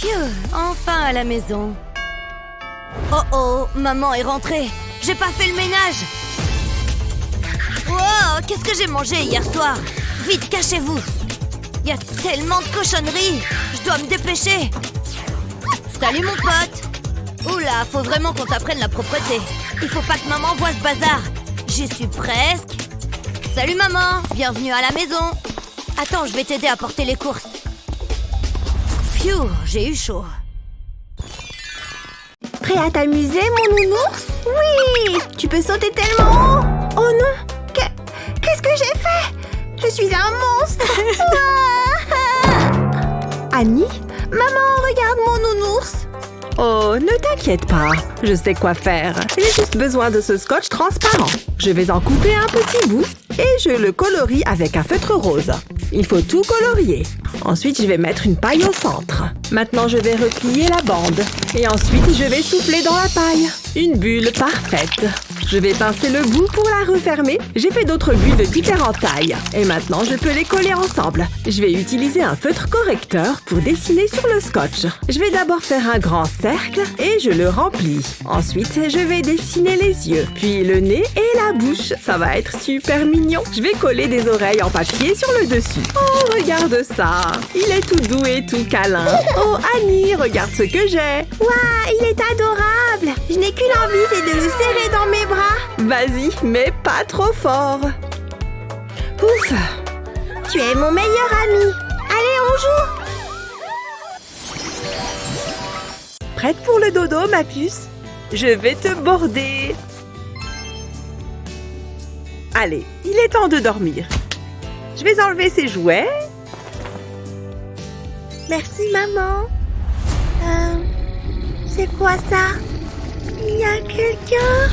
Phew, enfin à la maison. Oh oh, maman est rentrée. J'ai pas fait le ménage. Wow, qu'est-ce que j'ai mangé hier soir? Vite, cachez-vous. Il y a tellement de cochonneries. Je dois me dépêcher. Salut mon pote. Oula, faut vraiment qu'on t'apprenne la propreté. Il faut pas que maman voie ce bazar. J'y suis presque. Salut maman, bienvenue à la maison. Attends, je vais t'aider à porter les courses. Phew, j'ai eu chaud. Prêt à t'amuser, mon nounours? Oui! Tu peux sauter tellement haut! Oh non! Qu'est-ce que j'ai fait? Je suis un monstre! Annie? Maman, regarde mon nounours! Oh, ne t'inquiète pas. Je sais quoi faire. J'ai juste besoin de ce scotch transparent. Je vais en couper un petit bout et je le colorie avec un feutre rose. Il faut tout colorier. Ensuite, je vais mettre une paille au centre. Maintenant, je vais replier la bande. Et ensuite, je vais souffler dans la paille. Une bulle parfaite. Je vais pincer le bout pour la refermer. J'ai fait d'autres bulles de différentes tailles. Et maintenant, je peux les coller ensemble. Je vais utiliser un feutre correcteur pour dessiner sur le scotch. Je vais d'abord faire un grand cercle et je le remplis. Ensuite, je vais dessiner les yeux, puis le nez et la bouche. Ça va être super mignon. Je vais coller des oreilles en papier sur le dessus. Oh, regarde ça. Il est tout doux et tout câlin. Oh, Annie, regarde ce que j'ai. Waouh, il est adorable. Je n'ai qu'une envie, c'est de le serrer dans mes bras. Vas-y, mais pas trop fort. Ouf. Tu es mon meilleur ami. Allez, on joue. Prête pour le dodo, ma puce? Je vais te border. Allez, il est temps de dormir. Je vais enlever ces jouets. Merci, maman. C'est quoi ça? Il y a quelqu'un?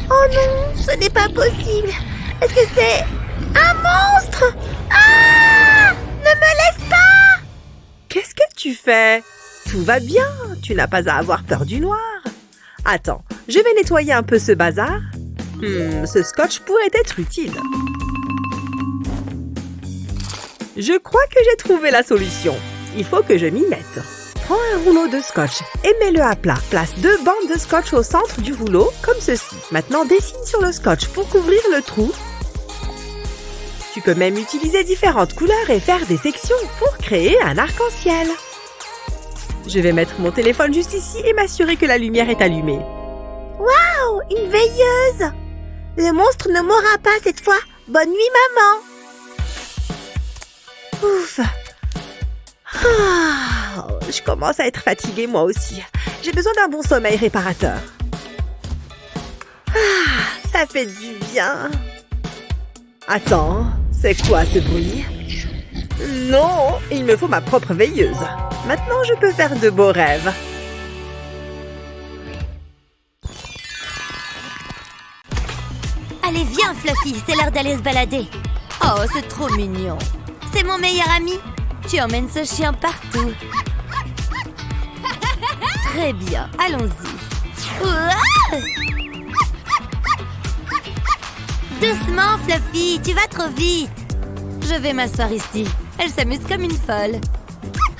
Oh non, ce n'est pas possible. Est-ce que c'est un monstre? Ah! Ne me laisse pas! Qu'est-ce que tu fais? Tout va bien, tu n'as pas à avoir peur du noir. Attends, je vais nettoyer un peu ce bazar. Ce scotch pourrait être utile. Je crois que j'ai trouvé la solution. Il faut que je m'y mette. Prends un rouleau de scotch et mets-le à plat. Place 2 bandes de scotch au centre du rouleau, comme ceci. Maintenant, dessine sur le scotch pour couvrir le trou. Tu peux même utiliser différentes couleurs et faire des sections pour créer un arc-en-ciel. Je vais mettre mon téléphone juste ici et m'assurer que la lumière est allumée. Waouh, une veilleuse! Le monstre ne m'aura pas cette fois. Bonne nuit, maman! Ouf! Je commence à être fatiguée moi aussi. J'ai besoin d'un bon sommeil réparateur. Ça fait du bien. Attends, c'est quoi ce bruit? Non, il me faut ma propre veilleuse. Maintenant, je peux faire de beaux rêves. Allez, viens, Fluffy, c'est l'heure d'aller se balader. Oh, c'est trop mignon. C'est mon meilleur ami. Tu emmènes ce chien partout. Très bien, allons-y. Ouah! Doucement, Fluffy, tu vas trop vite. Je vais m'asseoir ici. Elle s'amuse comme une folle.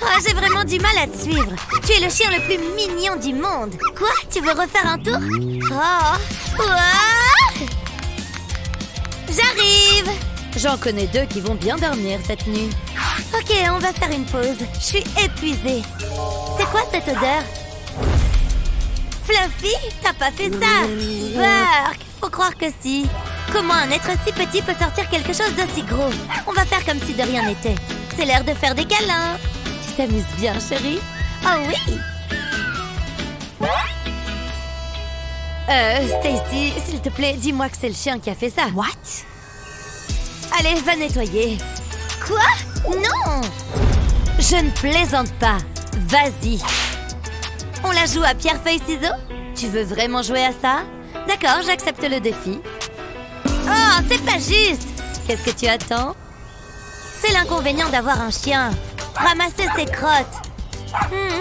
Oh, j'ai vraiment du mal à te suivre. Tu es le chien le plus mignon du monde. Quoi? Tu veux refaire un tour? Oh! Ouah! J'arrive! J'en connais 2 qui vont bien dormir cette nuit. Ok, on va faire une pause. Je suis épuisée. C'est quoi cette odeur? Fluffy, t'as pas fait ça? Burk, faut croire que si. Comment un être si petit peut sortir quelque chose d'aussi gros? On va faire comme si de rien n'était. C'est l'heure de faire des câlins. Tu t'amuses bien, chérie? Oh oui! Stacy, s'il te plaît, dis-moi que c'est le chien qui a fait ça. What? Allez, va nettoyer. Quoi? Non! Je ne plaisante pas. Vas-y. On la joue à pierre-feuille-ciseaux? Tu veux vraiment jouer à ça? D'accord, j'accepte le défi. Oh, c'est pas juste! Qu'est-ce que tu attends? C'est l'inconvénient d'avoir un chien. Ramasser ses crottes.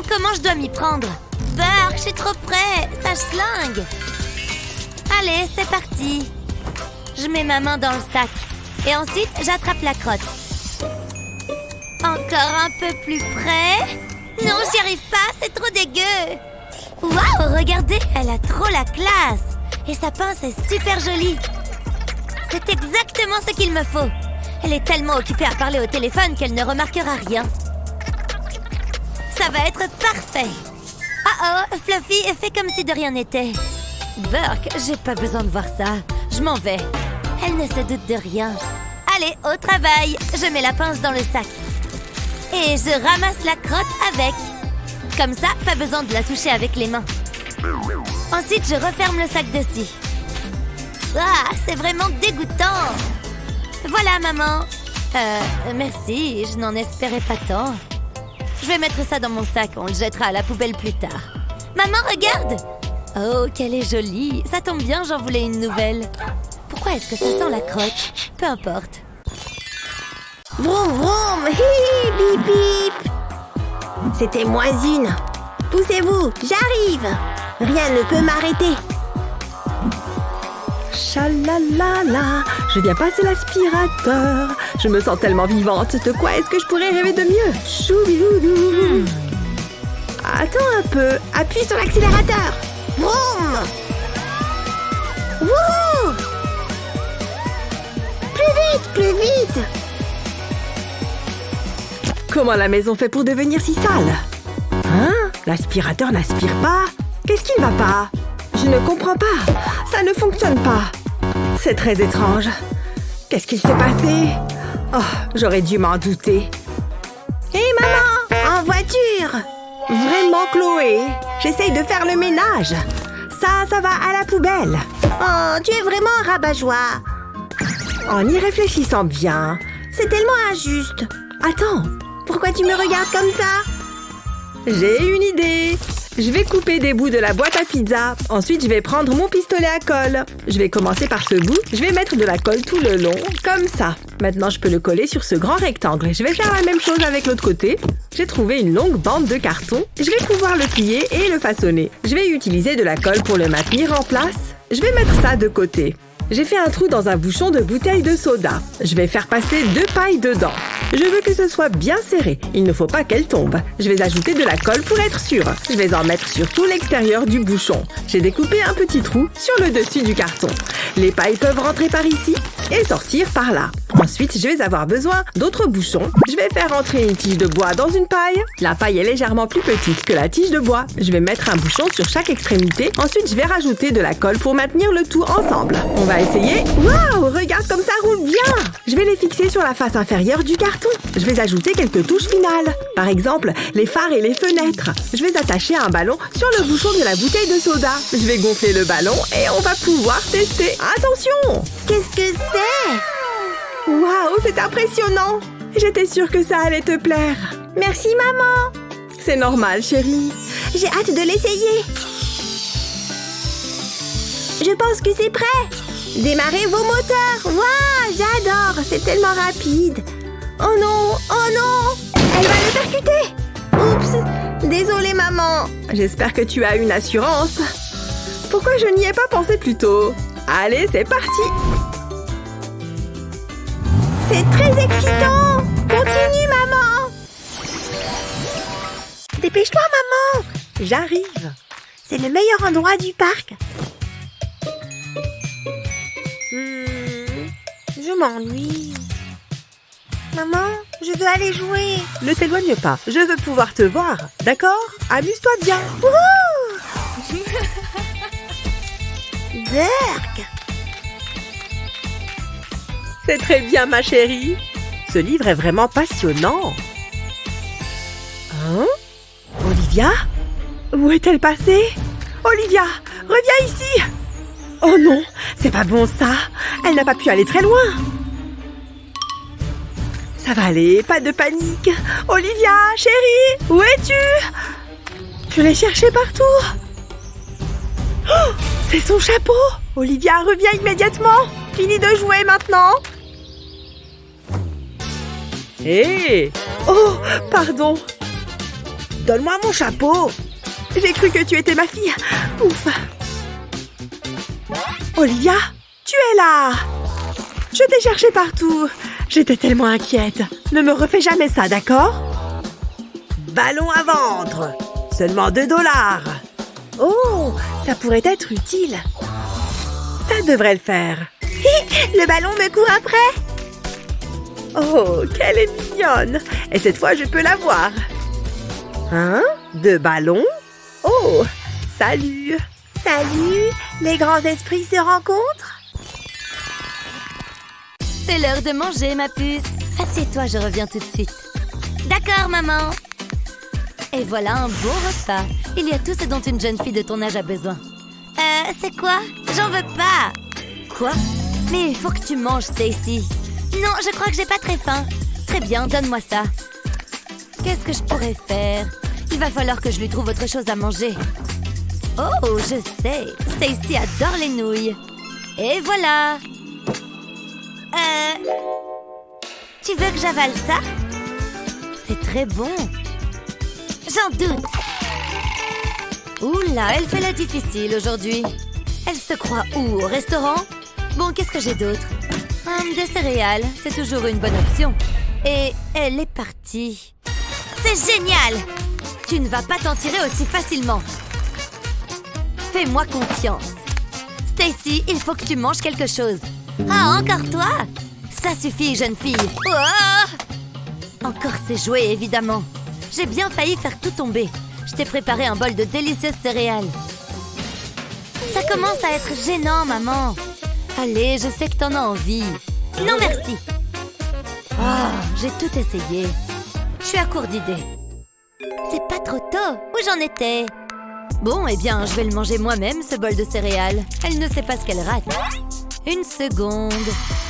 Comment je dois m'y prendre? Burk, je suis trop près. Ça schlingue. Allez, c'est parti. Je mets ma main dans le sac. Et ensuite, j'attrape la crotte. Encore un peu plus près. Non, j'y arrive pas, c'est trop dégueu. Waouh, regardez, elle a trop la classe. Et sa pince est super jolie. C'est exactement ce qu'il me faut. Elle est tellement occupée à parler au téléphone qu'elle ne remarquera rien. Ça va être parfait. Oh, Fluffy, fais comme si de rien n'était. Burke, j'ai pas besoin de voir ça. Je m'en vais. Elle ne se doute de rien. Allez, au travail. Je mets la pince dans le sac. Et je ramasse la crotte avec. Comme ça, pas besoin de la toucher avec les mains. Ensuite, je referme le sac dessus. Ah, c'est vraiment dégoûtant. Voilà, maman. Merci, je n'en espérais pas tant. Je vais mettre ça dans mon sac, on le jettera à la poubelle plus tard. Maman, regarde! Oh, qu'elle est jolie. Ça tombe bien, j'en voulais une nouvelle. Pourquoi est-ce que ça sent la crotte? Peu importe. Vroom vroom, hi bip bip. C'était -1. Poussez-vous, j'arrive. Rien ne peut m'arrêter. Chalalala, je viens passer l'aspirateur. Je me sens tellement vivante. De quoi est-ce que je pourrais rêver de mieux? Choubidoudou. Attends un peu. Appuie sur l'accélérateur. Vroom. Wouhou. Plus vite. Comment la maison fait pour devenir si sale? Hein? L'aspirateur n'aspire pas? Qu'est-ce qui ne va pas? Je ne comprends pas. Ça ne fonctionne pas. C'est très étrange. Qu'est-ce qu'il s'est passé? Oh, j'aurais dû m'en douter. Hé maman, en voiture. Vraiment, Chloé? J'essaye de faire le ménage. Ça va à la poubelle. Oh, tu es vraiment un rabat-joie. En y réfléchissant bien. C'est tellement injuste. Attends. Pourquoi tu me regardes comme ça? J'ai une idée. Je vais couper des bouts de la boîte à pizza. Ensuite, je vais prendre mon pistolet à colle. Je vais commencer par ce bout. Je vais mettre de la colle tout le long, comme ça. Maintenant, je peux le coller sur ce grand rectangle. Je vais faire la même chose avec l'autre côté. J'ai trouvé une longue bande de carton. Je vais pouvoir le plier et le façonner. Je vais utiliser de la colle pour le maintenir en place. Je vais mettre ça de côté. J'ai fait un trou dans un bouchon de bouteille de soda. Je vais faire passer 2 pailles dedans. Je veux que ce soit bien serré. Il ne faut pas qu'elle tombe. Je vais ajouter de la colle pour être sûre. Je vais en mettre sur tout l'extérieur du bouchon. J'ai découpé un petit trou sur le dessus du carton. Les pailles peuvent rentrer par ici et sortir par là. Ensuite, je vais avoir besoin d'autres bouchons. Je vais faire entrer une tige de bois dans une paille. La paille est légèrement plus petite que la tige de bois. Je vais mettre un bouchon sur chaque extrémité. Ensuite, je vais rajouter de la colle pour maintenir le tout ensemble. On va essayer. Waouh, regarde comme ça roule bien! Je vais les fixer sur la face inférieure du carton. Je vais ajouter quelques touches finales. Par exemple, les phares et les fenêtres. Je vais attacher un ballon sur le bouchon de la bouteille de soda. Je vais gonfler le ballon et on va pouvoir tester. Attention! Qu'est-ce que c'est? Waouh, c'est impressionnant! J'étais sûre que ça allait te plaire. Merci, maman. C'est normal, chérie. J'ai hâte de l'essayer. Je pense que c'est prêt. Démarrez vos moteurs. Waouh, j'adore. C'est tellement rapide. Oh non, oh non. Elle va le percuter. Oups, désolée, maman. J'espère que tu as une assurance. Pourquoi je n'y ai pas pensé plus tôt? Allez, c'est parti! C'est très excitant! Continue, maman! Dépêche-toi, maman! J'arrive! C'est le meilleur endroit du parc. Je m'ennuie. Maman, je veux aller jouer. Ne t'éloigne pas, je veux pouvoir te voir. D'accord? Amuse-toi bien. Wouhou! Burke! C'est très bien, ma chérie. Ce livre est vraiment passionnant. Hein? Olivia? Où est-elle passée? Olivia, reviens ici! Oh non, c'est pas bon ça. Elle n'a pas pu aller très loin. Ça va aller, pas de panique. Olivia, chérie, où es-tu? Je l'ai cherché partout. Oh, c'est son chapeau. Olivia, reviens immédiatement. Finis de jouer maintenant. Hé! Oh, pardon. Donne-moi mon chapeau. J'ai cru que tu étais ma fille. Ouf. Olivia, tu es là. Je t'ai cherché partout. J'étais tellement inquiète. Ne me refais jamais ça, d'accord? Ballon à vendre. Seulement 2 $. Oh, ça pourrait être utile. Ça devrait le faire. Le ballon me court après. Oh, qu'elle est mignonne. Et cette fois, je peux la voir. Hein? 2 ballons? Oh, salut. Salut, les grands esprits se rencontrent. C'est l'heure de manger, ma puce. Assieds-toi, je reviens tout de suite. D'accord, maman. Et voilà un bon repas. Il y a tout ce dont une jeune fille de ton âge a besoin. C'est quoi? J'en veux pas. Quoi? Mais il faut que tu manges, Stacy. Non, je crois que j'ai pas très faim. Très bien, donne-moi ça. Qu'est-ce que je pourrais faire? Il va falloir que je lui trouve autre chose à manger. Oh, je sais. Stacy adore les nouilles. Et voilà. Tu veux que j'avale ça? C'est très bon. J'en doute. Oula, elle fait la difficile aujourd'hui. Elle se croit où? Au restaurant? Bon, qu'est-ce que j'ai d'autre? Des céréales, c'est toujours une bonne option. Et elle est partie. C'est génial! Tu ne vas pas t'en tirer aussi facilement. Fais-moi confiance. Stacy, il faut que tu manges quelque chose. Ah, encore toi? Ça suffit, jeune fille. Oh! Encore ces jouets, évidemment. J'ai bien failli faire tout tomber. Je t'ai préparé un bol de délicieuses céréales. Ça commence à être gênant, maman. Allez, je sais que t'en as envie. Non, merci. Oh, j'ai tout essayé. Je suis à court d'idées. C'est pas trop tôt. Où j'en étais? Bon, eh bien, je vais le manger moi-même, ce bol de céréales. Elle ne sait pas ce qu'elle rate. Une seconde.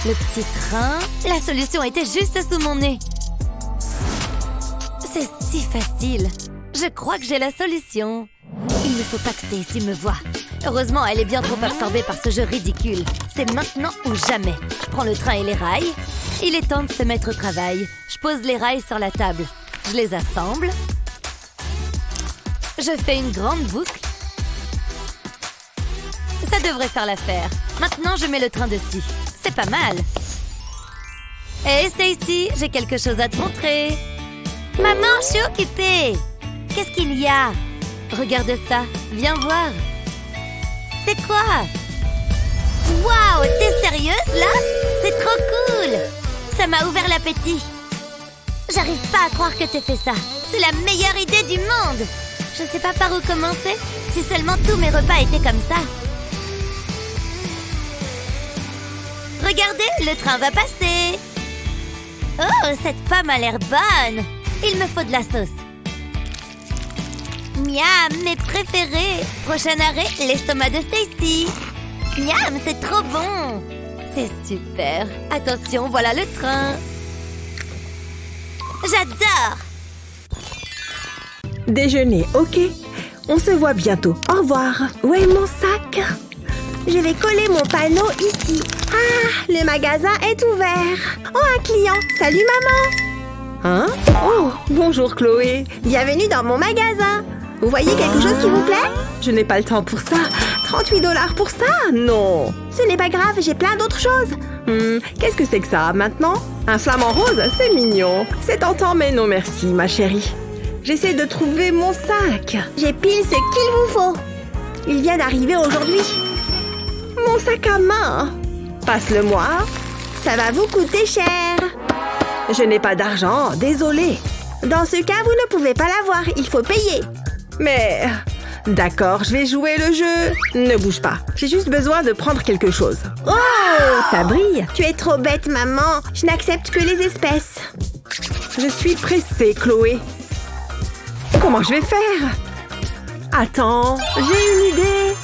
Le petit train. La solution était juste sous mon nez. C'est si facile. Je crois que j'ai la solution. Il ne faut pas que Stacy me voie. Heureusement, elle est bien trop absorbée par ce jeu ridicule. C'est maintenant ou jamais. Je prends le train et les rails. Il est temps de se mettre au travail. Je pose les rails sur la table. Je les assemble. Je fais une grande boucle. Ça devrait faire l'affaire. Maintenant, je mets le train dessus. C'est pas mal. Hé, Stacy, j'ai quelque chose à te montrer. Maman, je suis occupée. Qu'est-ce qu'il y a? Regarde ça. Viens voir. C'est quoi? Waouh, t'es sérieuse, là? C'est trop cool. Ça m'a ouvert l'appétit. J'arrive pas à croire que t'aies fait ça. C'est la meilleure idée du monde. Je sais pas par où commencer. Si seulement tous mes repas étaient comme ça. Regardez, le train va passer. Oh, cette pomme a l'air bonne. Il me faut de la sauce. Miam, mes préférés. Prochain arrêt, l'estomac de Stacy. Miam, c'est trop bon. C'est super. Attention, voilà le train. J'adore. Déjeuner, ok. On se voit bientôt. Au revoir. Où est mon sac? Je vais coller mon panneau ici. Ah, le magasin est ouvert. Oh, un client. Salut, maman. Hein? Oh, bonjour Chloé. Bienvenue dans mon magasin. Vous voyez quelque chose qui vous plaît? Je n'ai pas le temps pour ça. 38 $ pour ça? Non. Ce n'est pas grave, j'ai plein d'autres choses. Qu'est-ce que c'est que ça, maintenant? Un flamant rose? C'est mignon. C'est tentant, mais non merci, ma chérie. J'essaie de trouver mon sac. J'ai pile ce qu'il vous faut. Il vient d'arriver aujourd'hui. Mon sac à main. Passe-le-moi. Ça va vous coûter cher. Je n'ai pas d'argent, désolée. Dans ce cas, vous ne pouvez pas l'avoir. Il faut payer. Mais... D'accord, je vais jouer le jeu. Ne bouge pas. J'ai juste besoin de prendre quelque chose. Oh, ça brille. Tu es trop bête, maman. Je n'accepte que les espèces. Je suis pressée, Chloé. Comment je vais faire? Attends, j'ai une idée.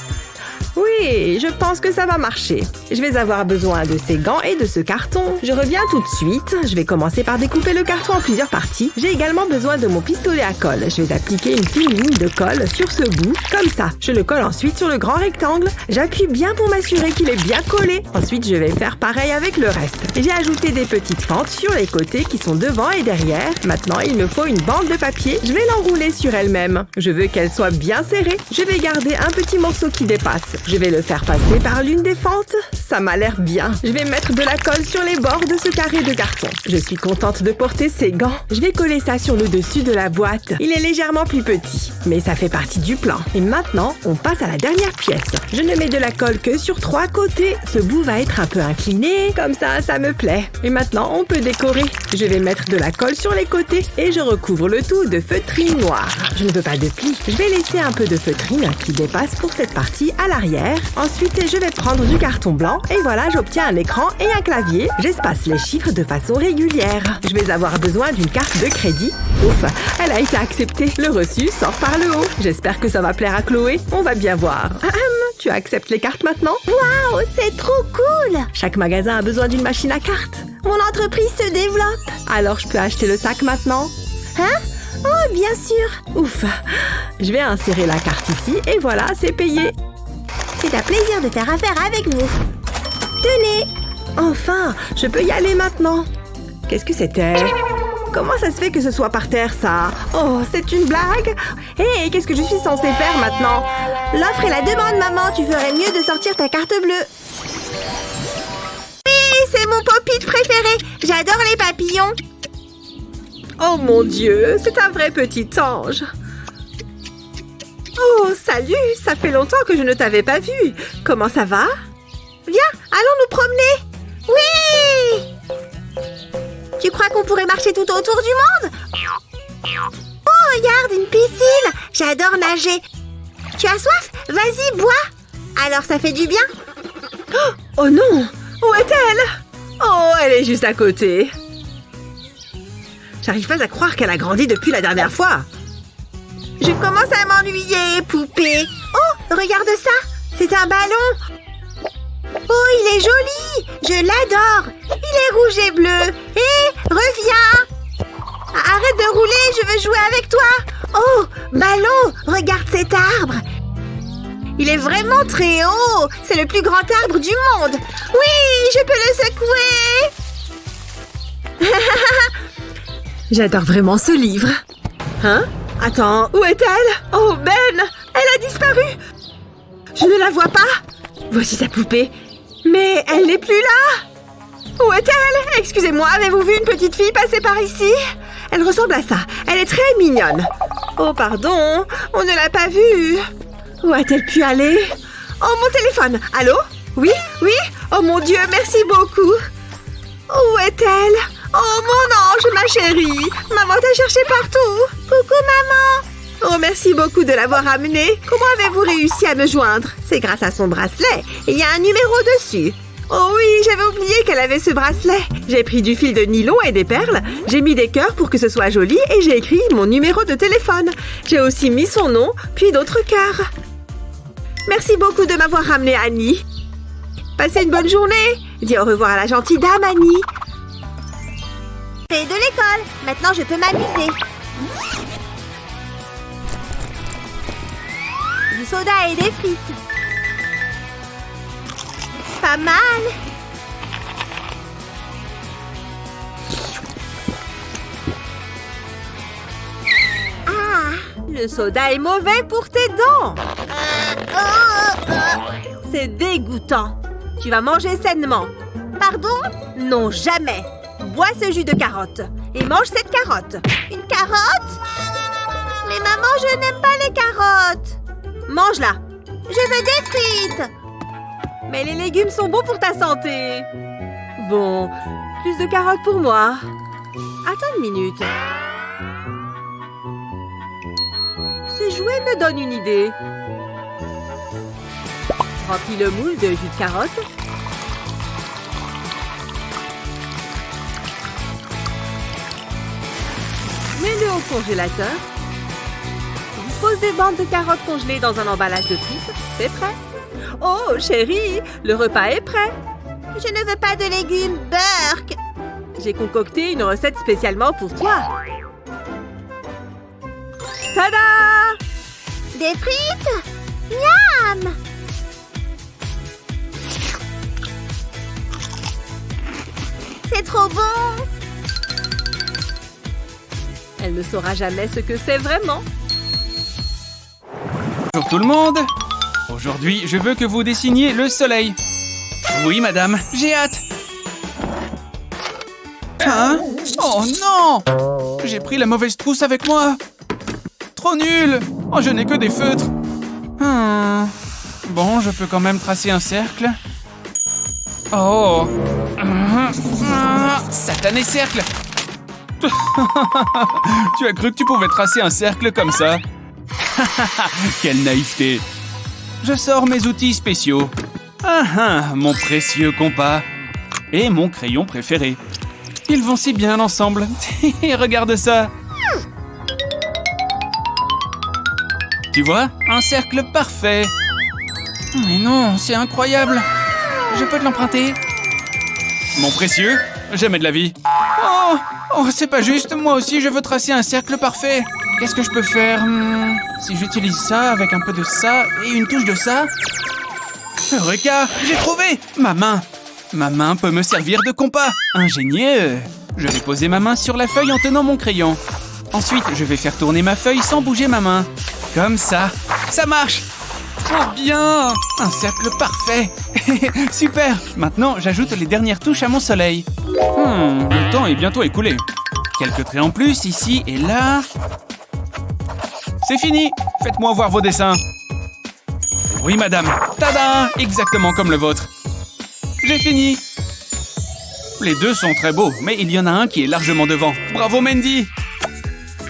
Oui, je pense que ça va marcher. Je vais avoir besoin de ces gants et de ce carton. Je reviens tout de suite. Je vais commencer par découper le carton en plusieurs parties. J'ai également besoin de mon pistolet à colle. Je vais appliquer une fine ligne de colle sur ce bout, comme ça. Je le colle ensuite sur le grand rectangle. J'appuie bien pour m'assurer qu'il est bien collé. Ensuite, je vais faire pareil avec le reste. J'ai ajouté des petites fentes sur les côtés qui sont devant et derrière. Maintenant, il me faut une bande de papier. Je vais l'enrouler sur elle-même. Je veux qu'elle soit bien serrée. Je vais garder un petit morceau qui dépasse. Je vais le faire passer par l'une des fentes. Ça m'a l'air bien. Je vais mettre de la colle sur les bords de ce carré de carton. Je suis contente de porter ces gants. Je vais coller ça sur le dessus de la boîte. Il est légèrement plus petit, mais ça fait partie du plan. Et maintenant, on passe à la dernière pièce. Je ne mets de la colle que sur 3 côtés. Ce bout va être un peu incliné. Comme ça me plaît. Et maintenant, on peut décorer. Je vais mettre de la colle sur les côtés et je recouvre le tout de feutrine noire. Je ne veux pas de plis. Je vais laisser un peu de feutrine qui dépasse pour cette partie à l'arrière. Ensuite, je vais prendre du carton blanc et voilà, j'obtiens un écran et un clavier. J'espace les chiffres de façon régulière. Je vais avoir besoin d'une carte de crédit. Ouf, elle a été acceptée. Le reçu sort par le haut. J'espère que ça va plaire à Chloé. On va bien voir. Tu acceptes les cartes maintenant? Waouh, c'est trop cool! Chaque magasin a besoin d'une machine à cartes. Mon entreprise se développe. Alors, je peux acheter le sac maintenant? Hein? Oh, bien sûr. Ouf! Je vais insérer la carte ici et voilà, c'est payé. C'est un plaisir de faire affaire avec vous. Tenez! Enfin, je peux y aller maintenant. Qu'est-ce que c'était? Comment ça se fait que ce soit par terre, ça? Oh, c'est une blague? Hé, qu'est-ce que je suis censée faire maintenant? L'offre et la demande, maman. Tu ferais mieux de sortir ta carte bleue. Oui, c'est mon pop-it préféré. J'adore les papillons. Oh mon Dieu, c'est un vrai petit ange. Oh, salut, ça fait longtemps que je ne t'avais pas vu. Comment ça va? Viens, allons nous promener. Oui! Tu crois qu'on pourrait marcher tout autour du monde? Oh, regarde, une piscine. J'adore nager. Tu as soif? Vas-y, bois. Alors, ça fait du bien? Oh non! Où est-elle? Oh, elle est juste à côté. J'arrive pas à croire qu'elle a grandi depuis la dernière fois. Je commence à m'ennuyer, poupée. Oh, regarde ça. C'est un ballon. Oh, il est joli. Je l'adore. Il est rouge et bleu. Hé, reviens. Arrête de rouler, je veux jouer avec toi. Oh, ballon, regarde cet arbre. Il est vraiment très haut. C'est le plus grand arbre du monde. Oui, je peux le secouer. J'adore vraiment ce livre. Hein? Attends, où est-elle? Oh, Ben! Elle a disparu! Je ne la vois pas. Voici sa poupée. Mais elle n'est plus là. Où est-elle? Excusez-moi, avez-vous vu une petite fille passer par ici? Elle ressemble à ça. Elle est très mignonne. Oh, pardon. On ne l'a pas vue. Où a-t-elle pu aller? Oh, mon téléphone. Allô? Oui? Oui? Oh, mon Dieu, merci beaucoup. Où est-elle? Oh, mon ange, ma chérie! Maman t'a cherché partout! Coucou, maman! Oh, merci beaucoup de l'avoir amenée. Comment avez-vous réussi à me joindre? C'est grâce à son bracelet. Il y a un numéro dessus. Oh oui, j'avais oublié qu'elle avait ce bracelet. J'ai pris du fil de nylon et des perles. J'ai mis des cœurs pour que ce soit joli et j'ai écrit mon numéro de téléphone. J'ai aussi mis son nom, puis d'autres cœurs. Merci beaucoup de m'avoir ramenée, Annie. Passez une bonne journée. Dis au revoir à la gentille dame, Annie. C'est de l'école. Maintenant, je peux m'amuser. Du soda et des frites. Pas mal. Ah, le soda est mauvais pour tes dents. C'est dégoûtant. Tu vas manger sainement. Pardon? Non, jamais. Bois ce jus de carotte et mange cette carotte. Une carotte? Mais maman, je n'aime pas les carottes. Mange-la. Je veux des frites. Mais les légumes sont bons pour ta santé. Bon, plus de carottes pour moi. Attends une minute. Ce jouet me donne une idée. Remplis le moule de jus de carotte. Mets-le au congélateur. Dispose des bandes de carottes congelées dans un emballage de frites. C'est prêt. Oh, chérie, le repas est prêt. Je ne veux pas de légumes, Burk. J'ai concocté une recette spécialement pour toi. Tada! Des frites? Miam! C'est trop bon! Elle ne saura jamais ce que c'est vraiment. Bonjour tout le monde! Aujourd'hui, je veux que vous dessiniez le soleil. Oui, madame, j'ai hâte. Hein? Oh non! J'ai pris la mauvaise trousse avec moi. Trop nul! Oh, je n'ai que des feutres. Bon, je peux quand même tracer un cercle. Oh! Satané cercle! Tu as cru que tu pouvais tracer un cercle comme ça? Quelle naïveté! Je sors mes outils spéciaux. Mon précieux compas. Et mon crayon préféré. Ils vont si bien ensemble. Regarde ça. Tu vois? Un cercle parfait. Mais non, c'est incroyable. Je peux te l'emprunter? Mon précieux, jamais de la vie. Oh, c'est pas juste. Moi aussi, je veux tracer un cercle parfait. Qu'est-ce que je peux faire? Si j'utilise ça avec un peu de ça et une touche de ça? Eureka! J'ai trouvé! Ma main! Ma main peut me servir de compas. Ingénieux! Je vais poser ma main sur la feuille en tenant mon crayon. Ensuite, je vais faire tourner ma feuille sans bouger ma main. Comme ça. Ça marche! Trop bien! Un cercle parfait! Super! Maintenant, j'ajoute les dernières touches à mon soleil. Le temps est bientôt écoulé. Quelques traits en plus, ici et là. C'est fini! Faites-moi voir vos dessins. Oui, madame. Tada! Exactement comme le vôtre. J'ai fini. Les deux sont très beaux, mais il y en a un qui est largement devant. Bravo, Mandy!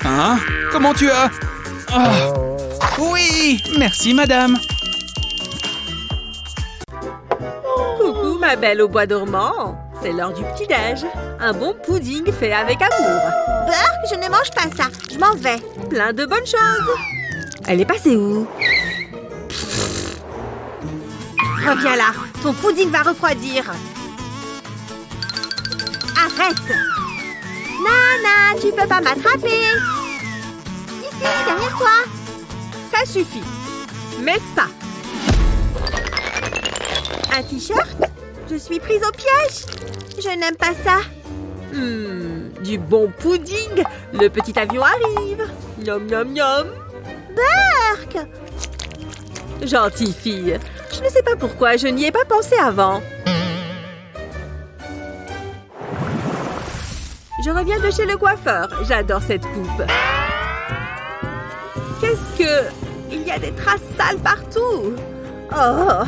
Hein? Comment tu as? Oh. Oui! Merci, madame. Coucou, ma belle au bois dormant. C'est l'heure du petit-déj. Un bon pudding fait avec amour. Burk, je ne mange pas ça. Je m'en vais. Plein de bonnes choses. Elle est passée où? Reviens là. Ton pudding va refroidir. Arrête. Nana, tu peux pas m'attraper. Ici, derrière toi. Ça suffit. Mais ça. Un t-shirt? Je suis prise au piège. Je n'aime pas ça. Du bon pudding. Le petit avion arrive. Miam, miam, miam. Burk! Gentille fille. Je ne sais pas pourquoi je n'y ai pas pensé avant. Je reviens de chez le coiffeur. J'adore cette coupe. Qu'est-ce que... Il y a des traces sales partout. Oh!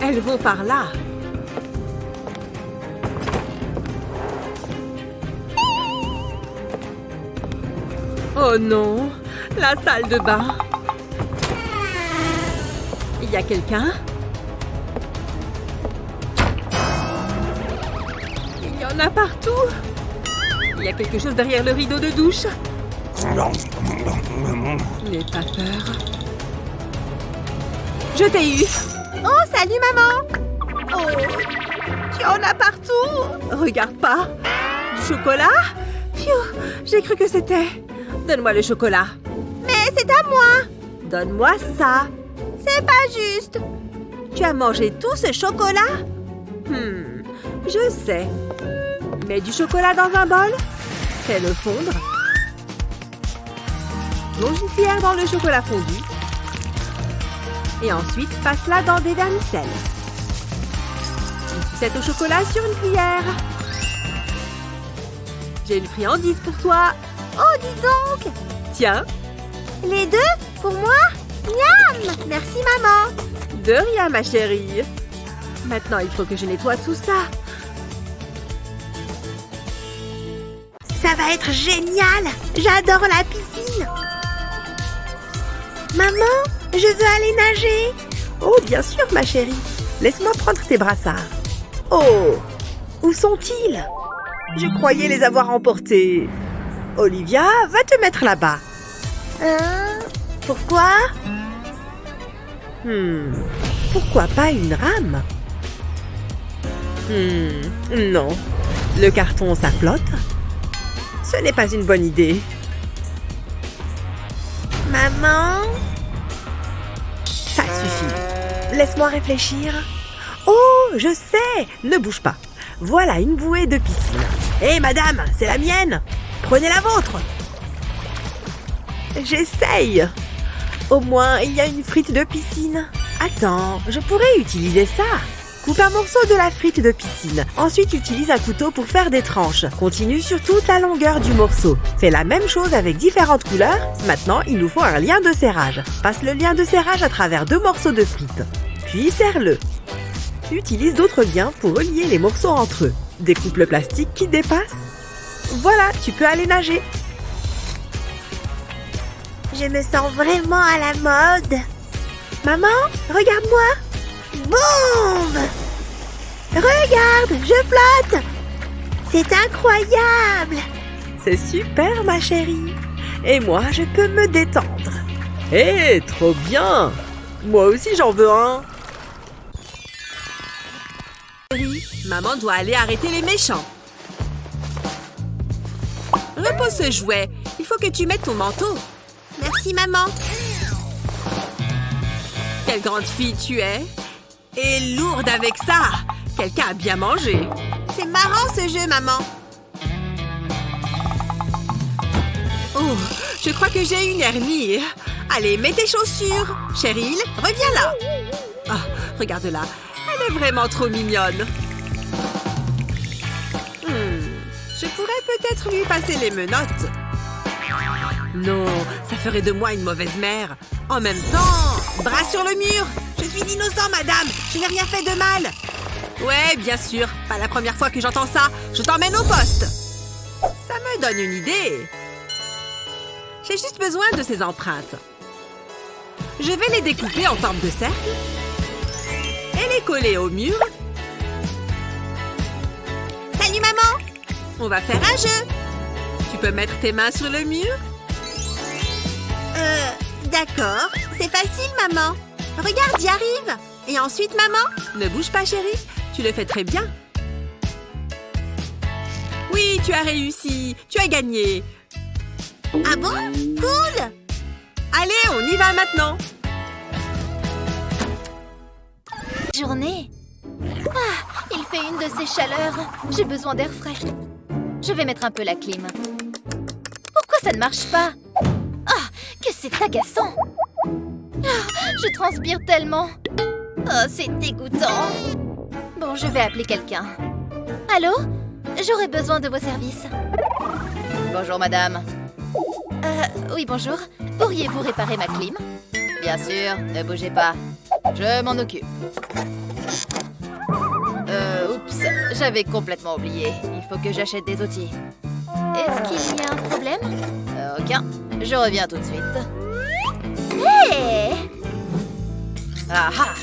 Elles vont par là. Oh non! La salle de bain. Il y a quelqu'un? Il y en a partout. Il y a quelque chose derrière le rideau de douche. N'aie pas peur. Je t'ai eu. Oh, salut maman. Oh, tu en as partout. Regarde pas. Du chocolat? Pfiou, j'ai cru que c'était... Donne-moi le chocolat. Mais c'est à moi. Donne-moi ça. C'est pas juste. Tu as mangé tout ce chocolat? Je sais. Mets du chocolat dans un bol. Fais-le fondre. Plonge une cuillère dans le chocolat fondu. Et ensuite, passe-la dans des vermicelles. Une sucette au chocolat sur une cuillère. J'ai une friandise pour toi. Oh, dis donc. Tiens. Les deux? Pour moi? Miam! Merci, maman. De rien, ma chérie. Maintenant, il faut que je nettoie tout ça. Ça va être génial. J'adore la piscine. Maman, je veux aller nager. Oh, bien sûr, ma chérie. Laisse-moi prendre tes brassards. Oh, où sont-ils? Je croyais les avoir emportés. Olivia, va te mettre là-bas. Pourquoi? Pourquoi pas une rame? Non. Le carton, ça flotte. Ce n'est pas une bonne idée. Maman? Ça suffit. Laisse-moi réfléchir. Oh, je sais. Ne bouge pas. Voilà une bouée de piscine. Hé, madame, c'est la mienne. Prenez la vôtre. j'essaye. Au moins, il y a une frite de piscine. Attends, je pourrais utiliser ça. Coupe un morceau de la frite de piscine. Ensuite, utilise un couteau pour faire des tranches. Continue sur toute la longueur du morceau. Fais la même chose avec différentes couleurs. Maintenant, il nous faut un lien de serrage. Passe le lien de serrage à travers 2 morceaux de frites. Puis serre-le. Utilise d'autres liens pour relier les morceaux entre eux. Découpe le plastique qui dépasse. Voilà, tu peux aller nager. Je me sens vraiment à la mode. Maman, regarde-moi. Boum! Regarde, je flotte. C'est incroyable. C'est super, ma chérie. Et moi, je peux me détendre. Hé, trop bien. Moi aussi, j'en veux un. Chérie, maman doit aller arrêter les méchants. Repose ce jouet. Il faut que tu mettes ton manteau. Merci, maman. Quelle grande fille tu es. Et lourde avec ça. Quelqu'un a bien mangé. C'est marrant ce jeu, maman. Oh, je crois que j'ai une hernie. Allez, mets tes chaussures. Cheryl, reviens là. Ah, regarde-la. Elle est vraiment trop mignonne. Je pourrais peut-être lui passer les menottes. Non, ça ferait de moi une mauvaise mère. En même temps, bras sur le mur. Je suis innocent, madame. Je n'ai rien fait de mal. Ouais, bien sûr. Pas la première fois que j'entends ça. Je t'emmène au poste. Ça me donne une idée. J'ai juste besoin de ces empreintes. Je vais les découper en forme de cercle et les coller au mur. Salut, maman. On va faire un jeu. Tu peux mettre tes mains sur le mur. D'accord. C'est facile, maman. Regarde, j'y arrive. Et ensuite, maman? Ne bouge pas, chérie. Tu le fais très bien. Oui, tu as réussi. Tu as gagné. Ah bon? Cool. Allez, on y va maintenant. Journée. Ah, il fait une de ces chaleurs. J'ai besoin d'air frais. Je vais mettre un peu la clim. Pourquoi ça ne marche pas? Ah, que c'est agaçant. Ah, je transpire tellement. Oh, c'est dégoûtant. Bon, je vais appeler quelqu'un. Allô? J'aurais besoin de vos services. Bonjour, madame. Oui, bonjour. Pourriez-vous réparer ma clim? Bien sûr, ne bougez pas. Je m'en occupe. Oups, j'avais complètement oublié. Il faut que j'achète des outils. Est-ce qu'il y a un problème? Aucun. Je reviens tout de suite. Hé! Ah ah!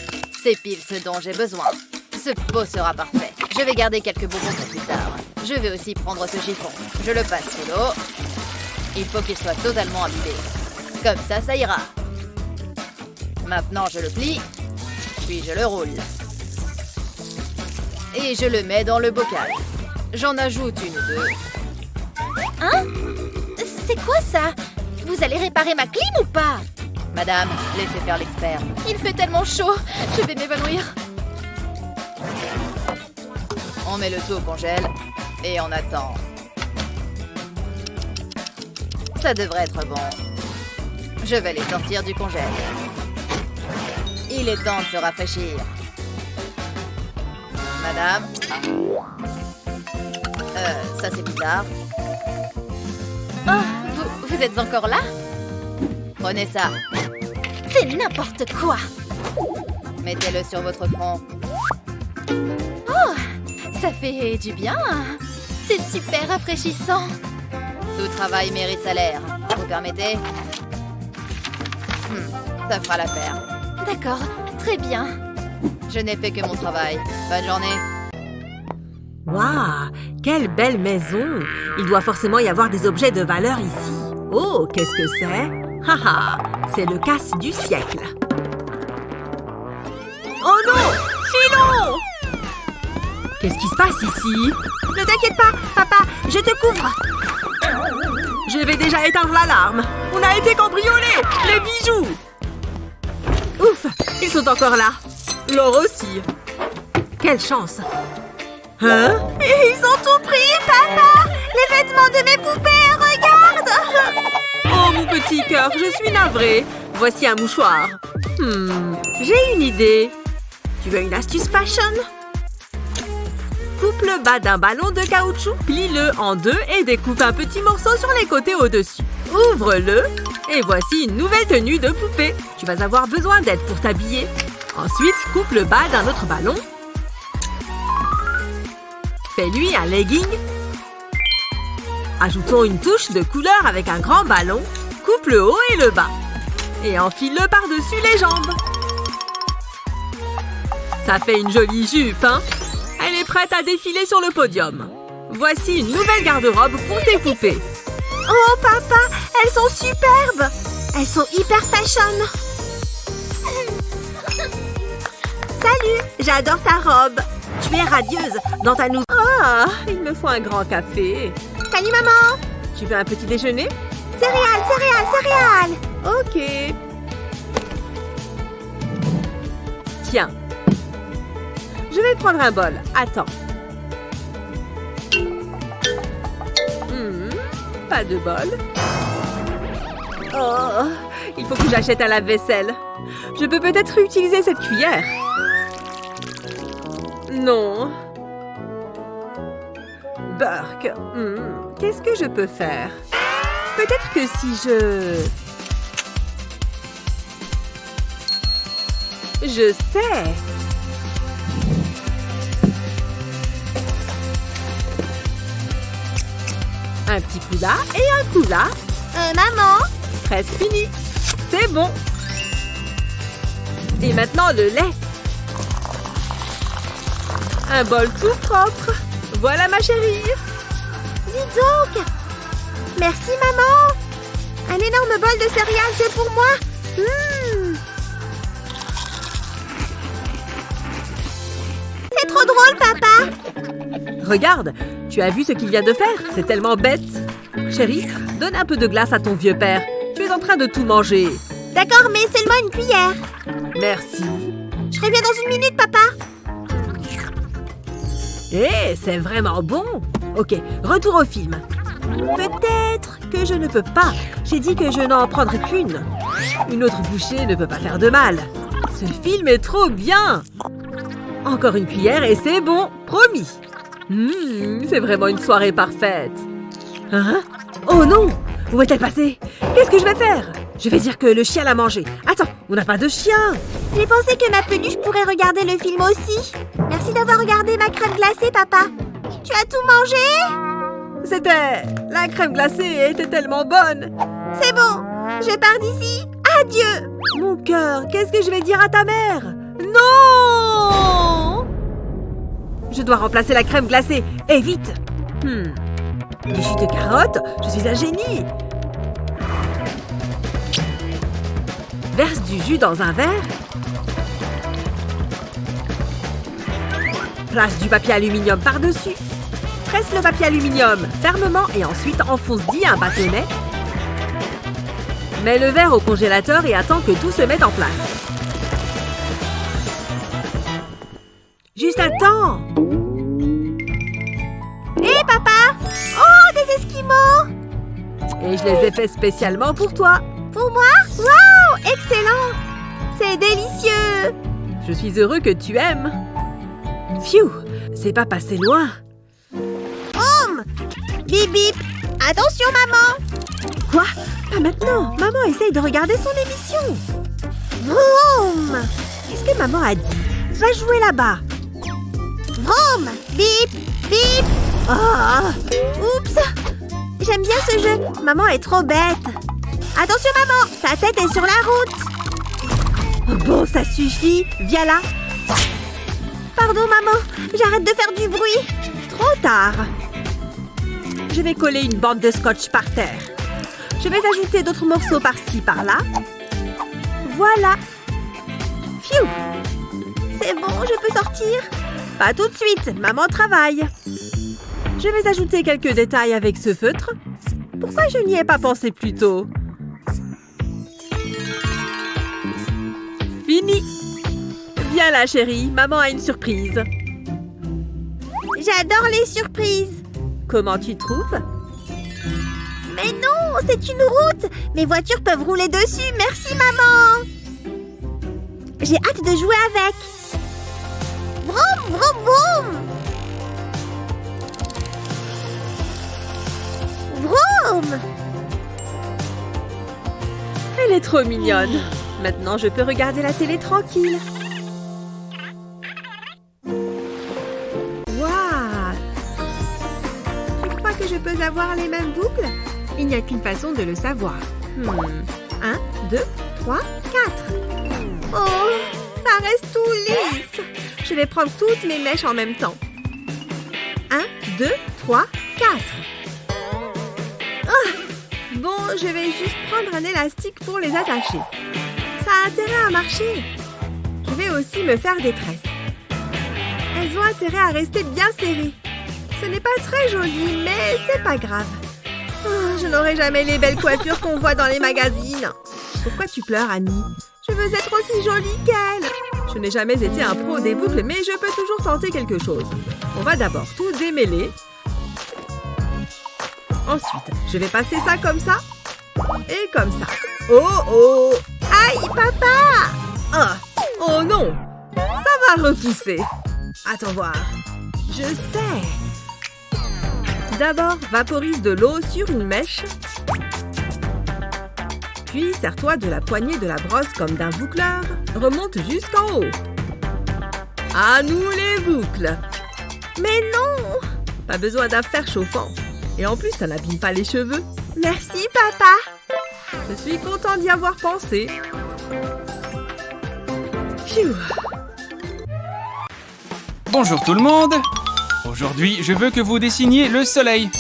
C'est pile ce dont j'ai besoin. Ce pot sera parfait. Je vais garder quelques bonbons pour plus tard. Je vais aussi prendre ce chiffon. Je le passe sous l'eau. Il faut qu'il soit totalement imbibé. Comme ça ira. Maintenant, je le plie. Puis je le roule. Et je le mets dans le bocal. J'en ajoute une ou deux. Hein? C'est quoi ça? Vous allez réparer ma clim ou pas? Madame, laissez faire l'expert. Il fait tellement chaud. Je vais m'évanouir. On met le tout au congèle et on attend. Ça devrait être bon. Je vais les sortir du congèle. Il est temps de se rafraîchir. Madame. Ça c'est bizarre. Oh, vous êtes encore là? Prenez ça. C'est n'importe quoi. Mettez-le sur votre front. Oh, ça fait du bien. C'est super rafraîchissant. Tout travail mérite salaire. Vous permettez? Ça fera l'affaire. D'accord, très bien. Je n'ai fait que mon travail. Bonne journée. Waouh, quelle belle maison! Il doit forcément y avoir des objets de valeur ici. Oh, qu'est-ce que c'est? Haha, c'est le casse du siècle. Oh non! Filon! Qu'est-ce qui se passe ici? Ne t'inquiète pas, papa, je te couvre. Je vais déjà éteindre l'alarme. On a été cambriolés! Les bijoux! Ouf, ils sont encore là. L'or aussi. Quelle chance! Hein? Ils ont tout pris, papa. Les vêtements de mes poupées, regarde. Oh, mon petit cœur, je suis navrée. Voici un mouchoir. J'ai une idée. Tu veux une astuce fashion? Coupe le bas d'un ballon de caoutchouc, plie-le en deux et découpe un petit morceau sur les côtés au-dessus. Ouvre-le et voici une nouvelle tenue de poupée. Tu vas avoir besoin d'aide pour t'habiller. Ensuite, coupe le bas d'un autre ballon. Fais-lui un legging. Ajoutons une touche de couleur avec un grand ballon. Coupe le haut et le bas. Et enfile-le par-dessus les jambes. Ça fait une jolie jupe, hein? Elle est prête à défiler sur le podium. Voici une nouvelle garde-robe pour tes poupées. Oh, papa, elles sont superbes. Elles sont hyper fashion. Salut, j'adore ta robe. Tu es radieuse dans ta nouvelle... Ah, il me faut un grand café. Salut, maman. Tu veux un petit déjeuner? Céréales, céréales, céréales. Ok. Tiens. Je vais prendre un bol. Attends. Pas de bol. Oh, il faut que j'achète un lave-vaisselle. Je peux peut-être réutiliser cette cuillère. Non. Burk. Qu'est-ce que je peux faire? Peut-être que si je sais. Un petit coup là et un coup là. Maman. Presque fini. C'est bon. Et maintenant le lait. Un bol tout propre. Voilà ma chérie. Dis donc. Merci, maman. Un énorme bol de céréales, c'est pour moi. C'est trop drôle, papa. Regarde, tu as vu ce qu'il vient de faire? C'est tellement bête. Chérie, donne un peu de glace à ton vieux père. Tu es en train de tout manger. D'accord, mais seulement une cuillère. Merci. Je reviens dans une minute, papa. C'est vraiment bon. Ok, retour au film. Peut-être que je ne peux pas. J'ai dit que je n'en prendrai qu'une. Une autre bouchée ne peut pas faire de mal. Ce film est trop bien. Encore une cuillère et c'est bon, promis. C'est vraiment une soirée parfaite. Hein? Oh non! Où est-elle passée? Qu'est-ce que je vais faire? Je vais dire que le chien l'a mangé. Attends, on n'a pas de chien. J'ai pensé que ma peluche pourrait regarder le film aussi. Merci d'avoir regardé ma crème glacée, papa. Tu as tout mangé? La crème glacée était tellement bonne. C'est bon, je pars d'ici. Adieu. Mon cœur, qu'est-ce que je vais dire à ta mère? Non! Je dois remplacer la crème glacée. Et vite! Du jus de carotte, je suis un génie. Verse du jus dans un verre. Place du papier aluminium par-dessus. Presse le papier aluminium fermement et ensuite enfonce-y un bâtonnet. Mets le verre au congélateur et attends que tout se mette en place. Juste un temps. Hé, papa! Oh, des esquimaux! Et je les ai faits spécialement pour toi. Pour moi? Waouh! Excellent! C'est délicieux! Je suis heureux que tu aimes. Pfiou! C'est pas passé loin. Bip bip! Attention, maman! Quoi? Pas maintenant. Maman essaye de regarder son émission. Vroom! Qu'est-ce que maman a dit? Va jouer là-bas. Vroom! Bip! Bip! Ah! Oups! J'aime bien ce jeu. Maman est trop bête. Attention, maman! Ta tête est sur la route. Bon, ça suffit. Viens là. Pardon, maman. J'arrête de faire du bruit. Trop tard. Je vais coller une bande de scotch par terre. Je vais ajouter d'autres morceaux par-ci, par-là. Voilà. Pfiou! C'est bon, je peux sortir? Pas tout de suite, maman travaille. Je vais ajouter quelques détails avec ce feutre. Pourquoi je n'y ai pas pensé plus tôt? Fini! Viens là, chérie, maman a une surprise. J'adore les surprises. Comment tu trouves? Mais non! non, c'est une route. Mes voitures peuvent rouler dessus. Merci, maman. J'ai hâte de jouer avec. Vroom, vroom, vroom. Vroom. Elle est trop mignonne. Maintenant, je peux regarder la télé tranquille. Waouh! Tu crois que je peux avoir les mêmes boucles? Il n'y a qu'une façon de le savoir. 1, 2, 3, 4. Oh, ça reste tout lisse. Je vais prendre toutes mes mèches en même temps. 1, 2, 3, 4. Bon, je vais juste prendre un élastique pour les attacher. Ça a intérêt à marcher. Je vais aussi me faire des tresses. Elles ont intérêt à rester bien serrées. Ce n'est pas très joli, mais c'est pas grave. Oh, je n'aurai jamais les belles coiffures qu'on voit dans les magazines. Pourquoi tu pleures, Annie? Je veux être aussi jolie qu'elle. Je n'ai jamais été un pro des boucles, mais je peux toujours tenter quelque chose. On va d'abord tout démêler. Ensuite, je vais passer ça comme ça et comme ça. Oh oh! Aïe, papa! Ah! Oh non! Ça va repousser. Attends voir. Je sais. D'abord, vaporise de l'eau sur une mèche. Puis, serre-toi de la poignée de la brosse comme d'un boucleur. Remonte jusqu'en haut. À nous les boucles! Mais non! Pas besoin d'un fer chauffant. Et en plus, ça n'abîme pas les cheveux. Merci, papa! Je suis content d'y avoir pensé. Phew. Bonjour tout le monde. Aujourd'hui, je veux que vous dessiniez le soleil.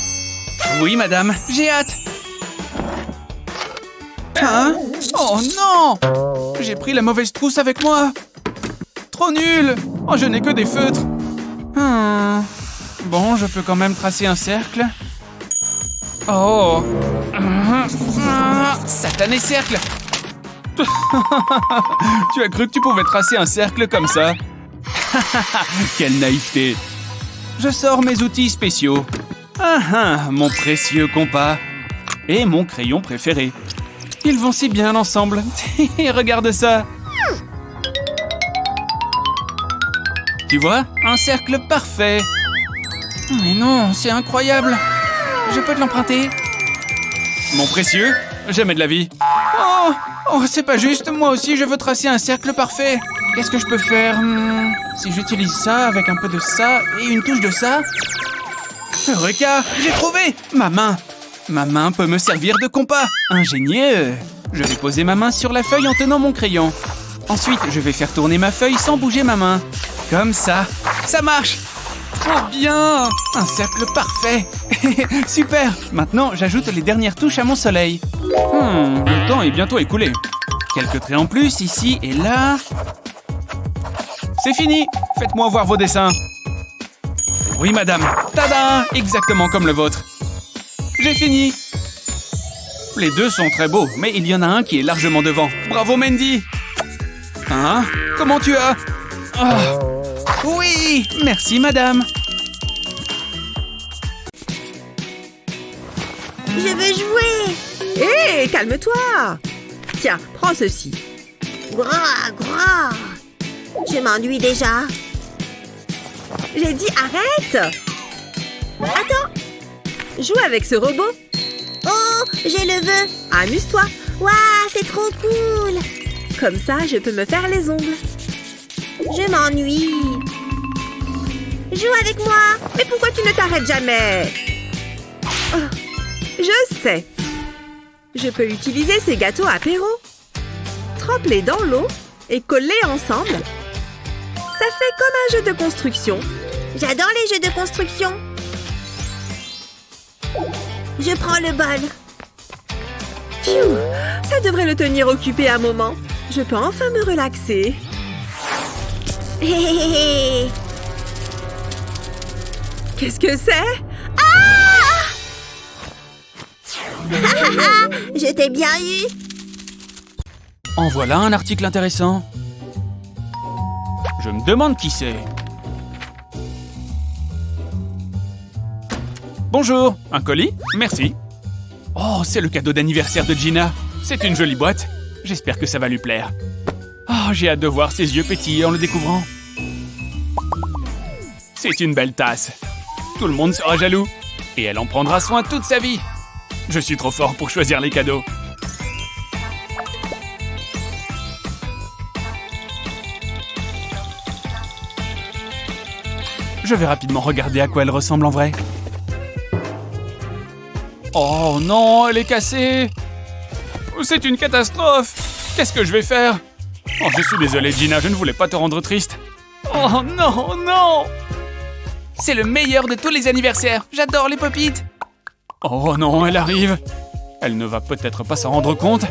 Oui, madame, j'ai hâte. Hein? Oh non! J'ai pris la mauvaise trousse avec moi. Trop nul! Oh, je n'ai que des feutres. Bon, je peux quand même tracer un cercle. Oh! Satané cercle! Tu as cru que tu pouvais tracer un cercle comme ça? Quelle naïveté! Je sors mes outils spéciaux. Mon précieux compas. Et mon crayon préféré. Ils vont si bien ensemble. Regarde ça! Tu vois? Un cercle parfait. Mais non, c'est incroyable! Je peux te l'emprunter? Mon précieux, jamais de la vie. Oh, c'est pas juste. Moi aussi, je veux tracer un cercle parfait. Qu'est-ce que je peux faire? Si j'utilise ça avec un peu de ça et une touche de ça? Eureka! J'ai trouvé! Ma main! Ma main peut me servir de compas. Ingénieux! Je vais poser ma main sur la feuille en tenant mon crayon. Ensuite, je vais faire tourner ma feuille sans bouger ma main. Comme ça. Ça marche! Trop bien! Un cercle parfait! Super! Maintenant, j'ajoute les dernières touches à mon soleil. Le temps est bientôt écoulé. Quelques traits en plus, ici et là. C'est fini! Faites-moi voir vos dessins. Oui, madame. Tada! Exactement comme le vôtre. J'ai fini. Les deux sont très beaux, mais il y en a un qui est largement devant. Bravo, Mandy! Hein? Comment tu as? Oh. Oui! Merci, madame. Je veux jouer! Hé, calme-toi! Tiens, prends ceci. Gras, gras! Je m'ennuie déjà. J'ai dit arrête! Attends! Joue avec ce robot. Oh, je le veux! Amuse-toi. Waouh, c'est trop cool! Comme ça, je peux me faire les ongles. Je m'ennuie. Joue avec moi! Mais pourquoi tu ne t'arrêtes jamais? Oh, je sais. Je peux utiliser ces gâteaux apéro. Trempe-les dans l'eau et colle-les ensemble. Ça fait comme un jeu de construction. J'adore les jeux de construction. Je prends le bol. Phew, ça devrait le tenir occupé un moment. Je peux enfin me relaxer. Hé hé hé. Qu'est-ce que c'est? Je t'ai bien eu. En voilà un article intéressant. Je me demande qui c'est. Bonjour, un colis? Merci. Oh, c'est le cadeau d'anniversaire de Gina. C'est une jolie boîte. J'espère que ça va lui plaire. Oh, j'ai hâte de voir ses yeux pétiller en le découvrant. C'est une belle tasse. Tout le monde sera jaloux. Et elle en prendra soin toute sa vie. Je suis trop fort pour choisir les cadeaux. Je vais rapidement regarder à quoi elle ressemble en vrai. Oh non, elle est cassée. C'est une catastrophe. Qu'est-ce que je vais faire? Oh, je suis désolé, Gina, je ne voulais pas te rendre triste. Oh non, non! C'est le meilleur de tous les anniversaires. J'adore les pop-it. Oh non, elle arrive. Elle ne va peut-être pas s'en rendre compte.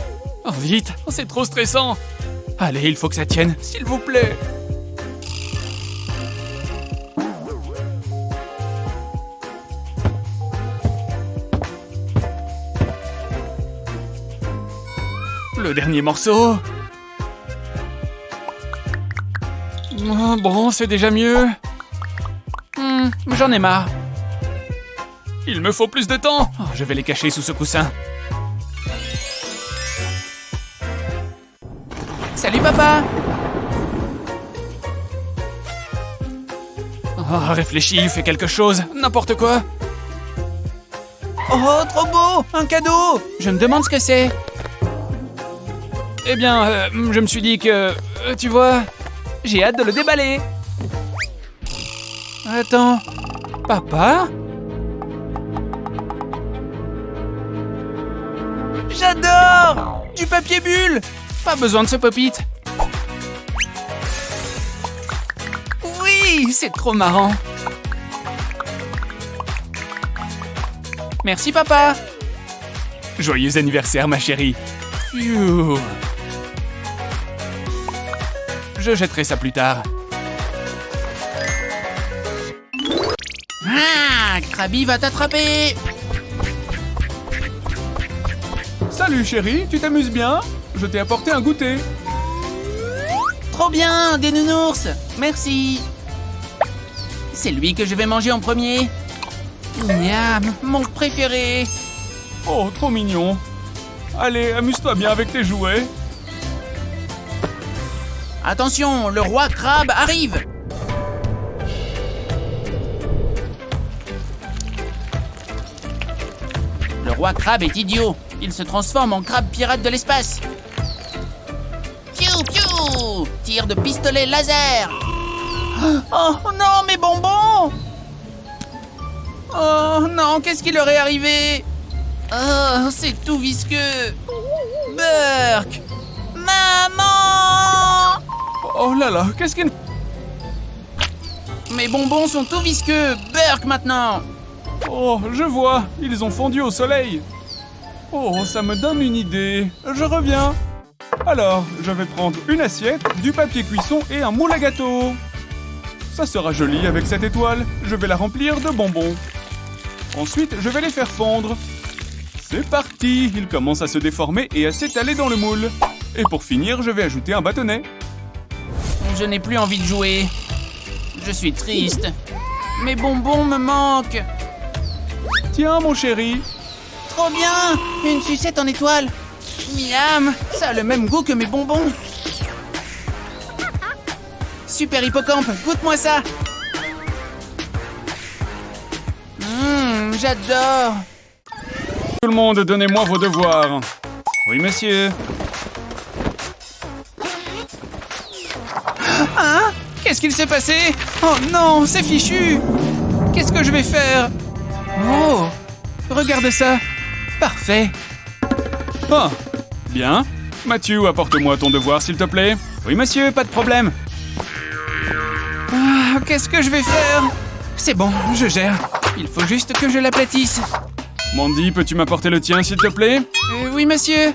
Oh, vite, c'est trop stressant. Allez, il faut que ça tienne, s'il vous plaît. Le dernier morceau. Oh, bon, c'est déjà mieux. J'en ai marre. Il me faut plus de temps. Oh, je vais les cacher sous ce coussin. Salut, papa. Oh, réfléchis, fais quelque chose. N'importe quoi. Oh, trop beau. Un cadeau. Je me demande ce que c'est. Eh bien, je me suis dit que... tu vois, j'ai hâte de le déballer. Attends, papa? J'adore! Du papier bulle! Pas besoin de ce pop-it. Oui, c'est trop marrant. Merci, papa. Joyeux anniversaire, ma chérie. Phew. Je jetterai ça plus tard. Ah, Krabby va t'attraper. Salut chérie, tu t'amuses bien? Je t'ai apporté un goûter. Trop bien, des nounours. Merci. C'est lui que je vais manger en premier. Miam, mon préféré. Oh, trop mignon. Allez, amuse-toi bien avec tes jouets. Attention, le roi crabe arrive. Le roi crabe est idiot. Il se transforme en crabe pirate de l'espace. Piou, piou! Tir de pistolet laser. Oh non, mes bonbons! Oh non, qu'est-ce qui leur est arrivé? Oh, c'est tout visqueux. Burk! Maman! Oh là là, qu'est-ce que... Mes bonbons sont tout visqueux. Burk maintenant. Oh, je vois, ils ont fondu au soleil. Oh, ça me donne une idée. Je reviens. Alors, je vais prendre une assiette, du papier cuisson et un moule à gâteau. Ça sera joli avec cette étoile. Je vais la remplir de bonbons. Ensuite, je vais les faire fondre. C'est parti. Ils commencent à se déformer et à s'étaler dans le moule. Et pour finir, je vais ajouter un bâtonnet. Je n'ai plus envie de jouer. Je suis triste. Mes bonbons me manquent. Tiens, mon chéri. Trop bien! Une sucette en étoile. Miam! Ça a le même goût que mes bonbons. Super hippocampe, goûte-moi ça. J'adore. Tout le monde, donnez-moi vos devoirs. Oui, monsieur. Hein? Qu'est-ce qu'il s'est passé? Oh non, c'est fichu. Qu'est-ce que je vais faire? Oh, regarde ça. Parfait. Oh, bien. Mathieu, apporte-moi ton devoir, s'il te plaît. Oui, monsieur, pas de problème. Ah, qu'est-ce que je vais faire? C'est bon, je gère. Il faut juste que je l'aplatisse. Mandy, peux-tu m'apporter le tien, s'il te plaît? Oui, monsieur.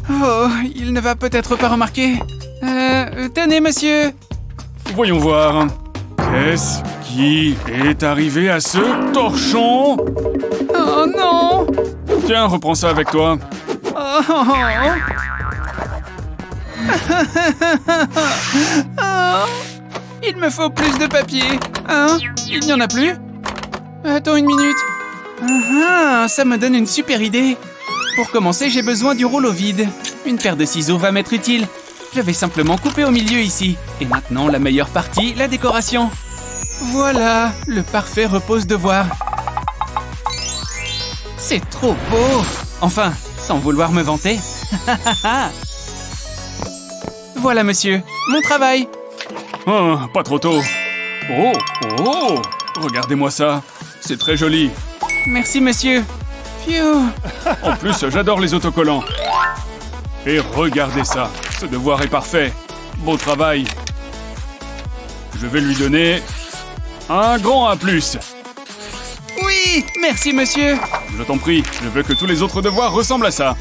Oh, il ne va peut-être pas remarquer. Tenez, monsieur. Voyons voir. Qu'est-ce qui est arrivé à ce torchon? Oh non! Tiens, reprends ça avec toi. Oh. Oh. Il me faut plus de papier. Hein? Il n'y en a plus? Attends une minute. Ça me donne une super idée. Pour commencer, j'ai besoin du rouleau vide. Une paire de ciseaux va m'être utile. Je vais simplement couper au milieu ici. Et maintenant, la meilleure partie, la décoration. Voilà, le parfait repose-devoir. C'est trop beau. Enfin, sans vouloir me vanter. Voilà, monsieur, mon travail. Oh, pas trop tôt. Oh, oh, regardez-moi ça. C'est très joli. Merci, monsieur. Phew. En plus, j'adore les autocollants. Et regardez ça. Ce devoir est parfait. Beau travail. Je vais lui donner un grand A+. Oui, merci, monsieur. Je t'en prie, je veux que tous les autres devoirs ressemblent à ça.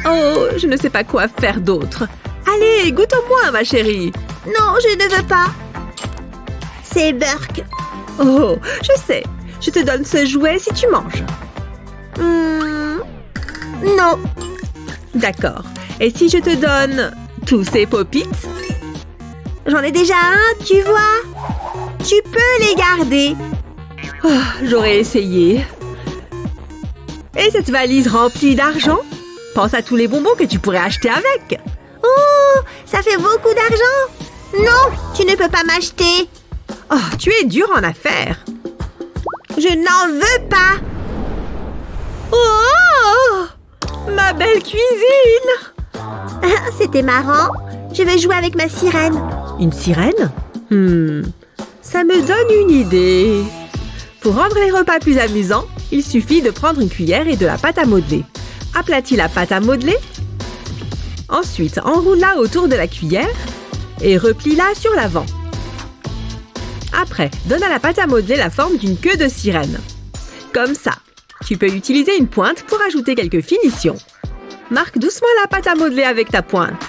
Oh, je ne sais pas quoi faire d'autre. Allez, goûte au moins, ma chérie. Non, je ne veux pas. C'est Burke. Oh, je sais. Je te donne ce jouet si tu manges. Non. D'accord. Et si je te donne tous ces pop-its? J'en ai déjà un, tu vois. Tu peux les garder. Oh, j'aurais essayé. Et cette valise remplie d'argent? Pense à tous les bonbons que tu pourrais acheter avec. Oh, ça fait beaucoup d'argent. Non, tu ne peux pas m'acheter. Oh, tu es dur en affaires. Je n'en veux pas. Oh! Ma belle cuisine! C'était marrant. Je vais jouer avec ma sirène. Une sirène? Ça me donne une idée. Pour rendre les repas plus amusants, il suffit de prendre une cuillère et de la pâte à modeler. Aplatis la pâte à modeler. Ensuite, enroule-la autour de la cuillère et replie-la sur l'avant. Après, donne à la pâte à modeler la forme d'une queue de sirène. Comme ça. Tu peux utiliser une pointe pour ajouter quelques finitions. Marque doucement la pâte à modeler avec ta pointe.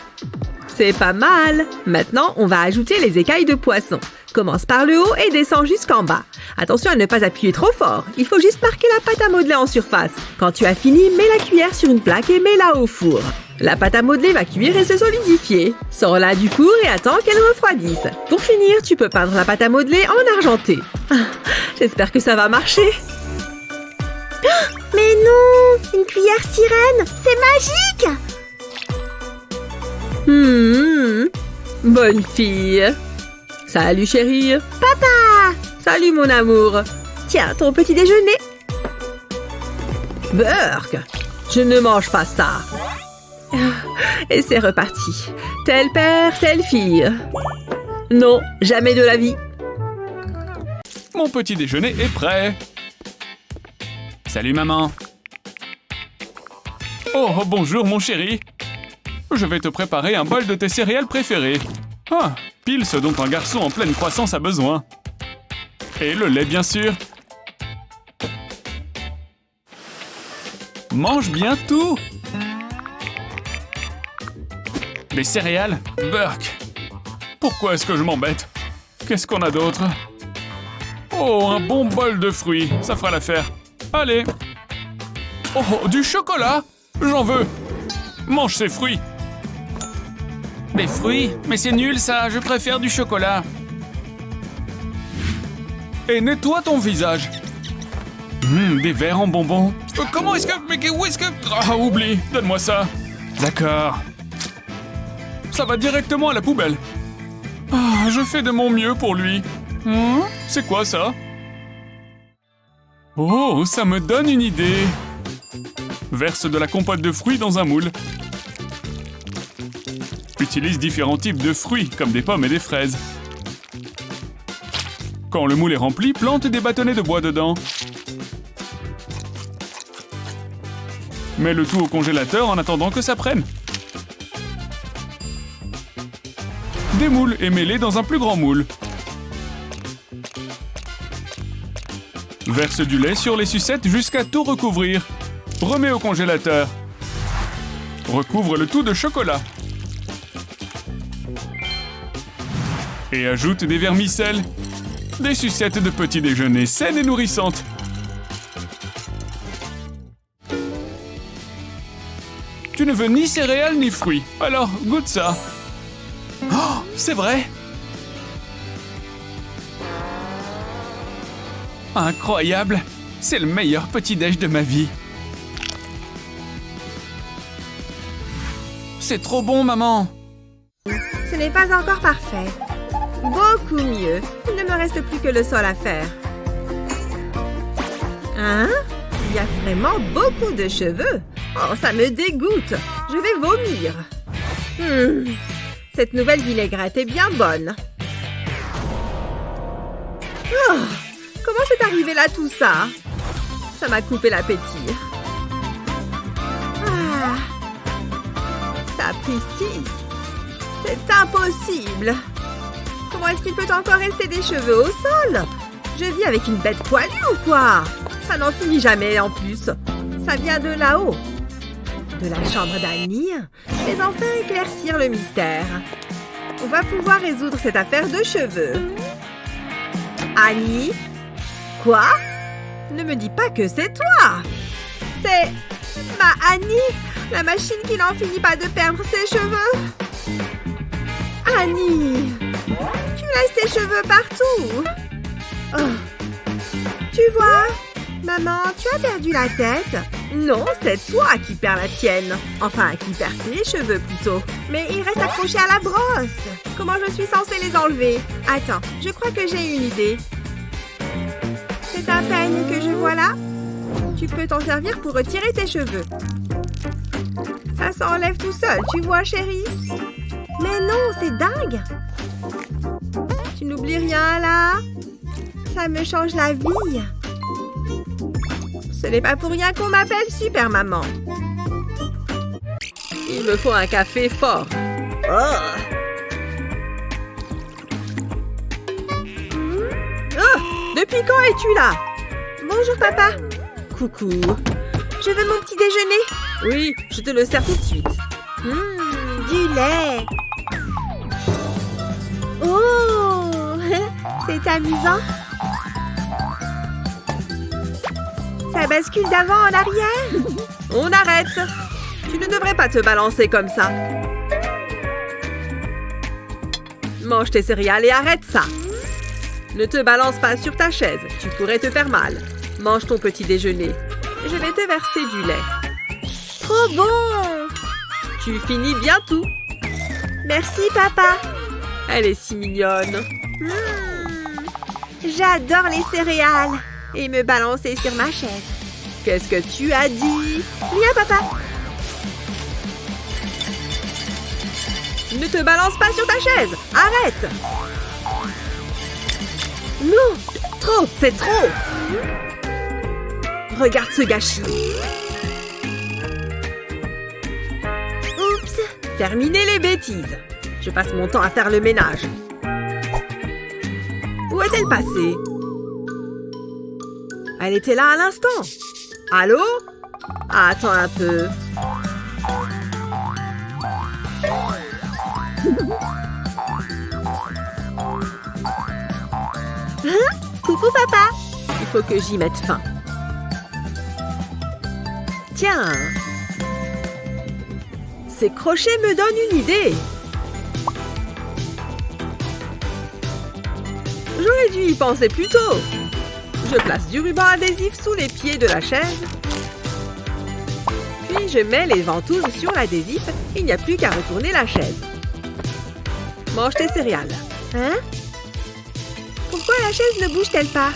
C'est pas mal. Maintenant, on va ajouter les écailles de poisson. Commence par le haut et descends jusqu'en bas. Attention à ne pas appuyer trop fort. Il faut juste marquer la pâte à modeler en surface. Quand tu as fini, mets la cuillère sur une plaque et mets-la au four. La pâte à modeler va cuire et se solidifier. Sors-la du four et attends qu'elle refroidisse. Pour finir, tu peux peindre la pâte à modeler en argenté. J'espère que ça va marcher. Mais non, une cuillère sirène, c'est magique. Bonne fille. Salut chérie. Papa. Salut mon amour. Tiens, ton petit déjeuner. Burke, je ne mange pas ça. Et c'est reparti. Tel père, telle fille. Non, jamais de la vie. Mon petit déjeuner est prêt. Salut, maman. Oh, bonjour mon chéri. Je vais te préparer un bol de tes céréales préférées. Ah, pile ce dont un garçon en pleine croissance a besoin. Et le lait, bien sûr. Mange bien tout. Des céréales, Burke. Pourquoi est-ce que je m'embête? Qu'est-ce qu'on a d'autre? Oh, un bon bol de fruits, ça fera l'affaire. Allez. Oh, du chocolat. J'en veux. Mange ces fruits. Des fruits? Mais c'est nul ça, je préfère du chocolat. Et nettoie ton visage. Des verres en bonbons. Comment est-ce que... Mais où est-ce que... Ah, oublie, donne-moi ça. D'accord. Ça va directement à la poubelle. Ah, je fais de mon mieux pour lui. C'est quoi ça? Oh, ça me donne une idée. Verse de la compote de fruits dans un moule. Utilise différents types de fruits, comme des pommes et des fraises. Quand le moule est rempli, plante des bâtonnets de bois dedans. Mets le tout au congélateur en attendant que ça prenne. Démoule et mets-les dans un plus grand moule. Verse du lait sur les sucettes jusqu'à tout recouvrir. Remets au congélateur. Recouvre le tout de chocolat. Et ajoute des vermicelles. Des sucettes de petit déjeuner saines et nourrissantes. Tu ne veux ni céréales ni fruits. Alors, goûte ça. Oh, c'est vrai. Incroyable. C'est le meilleur petit-déj de ma vie. c'est trop bon, maman. Ce n'est pas encore parfait. Beaucoup mieux. Il ne me reste plus que le sol à faire. Hein? Il y a vraiment beaucoup de cheveux. Oh, ça me dégoûte. Je vais vomir. Cette nouvelle vinaigrette est bien bonne. Oh, comment c'est arrivé là tout ça? Ça m'a coupé l'appétit. Ah, sapristi. C'est impossible. Comment est-ce qu'il peut encore rester des cheveux au sol? Je vis avec une bête poilue ou quoi? Ça n'en finit jamais en plus. Ça vient de là-haut. De la chambre d'Annie. Mais enfin éclaircir le mystère. On va pouvoir résoudre cette affaire de cheveux. Annie? Quoi? Ne me dis pas que c'est toi! C'est ma Annie, la machine qui n'en finit pas de perdre ses cheveux. Annie, tu laisses tes cheveux partout. Oh. Tu vois, maman, tu as perdu la tête. Non, c'est toi qui perds la tienne. Enfin, qui perds tes cheveux plutôt. Mais ils restent accrochés à la brosse. Comment je suis censée les enlever? Attends, je crois que j'ai une idée. C'est un peigne que je vois là. Tu peux t'en servir pour retirer tes cheveux. Ça s'enlève tout seul, tu vois, chérie? Mais non, c'est dingue. Tu n'oublies rien, là? Ça me change la vie. Ce n'est pas pour rien qu'on m'appelle Super Maman. Il me faut un café fort. Oh! Depuis quand es-tu là? Bonjour, papa. Coucou. Je veux mon petit déjeuner. Oui, je te le sers tout de suite. Du lait. Oh, c'est amusant. Ça bascule d'avant en arrière. On arrête. Tu ne devrais pas te balancer comme ça. Mange tes céréales et arrête ça. Ne te balance pas sur ta chaise, tu pourrais te faire mal. Mange ton petit déjeuner. Je vais te verser du lait. Trop bon. Tu finis bien tout. Merci, papa. Elle est si mignonne. J'adore les céréales. Et me balancer sur ma chaise. Qu'est-ce que tu as dit? Viens, papa. Ne te balance pas sur ta chaise. Arrête. Non, trop, c'est trop. Regarde ce gâchis. Oups. Terminez les bêtises. Je passe mon temps à faire le ménage. Où est-elle passée? Elle était là à l'instant. Allô? Attends un peu. Coucou, papa. Il faut que j'y mette fin. Tiens. Ces crochets me donnent une idée. J'aurais dû y penser plus tôt. Je place du ruban adhésif sous les pieds de la chaise. Puis je mets les ventouses sur l'adhésif. Il n'y a plus qu'à retourner la chaise. Mange tes céréales. Hein? Pourquoi la chaise ne bouge-t-elle pas?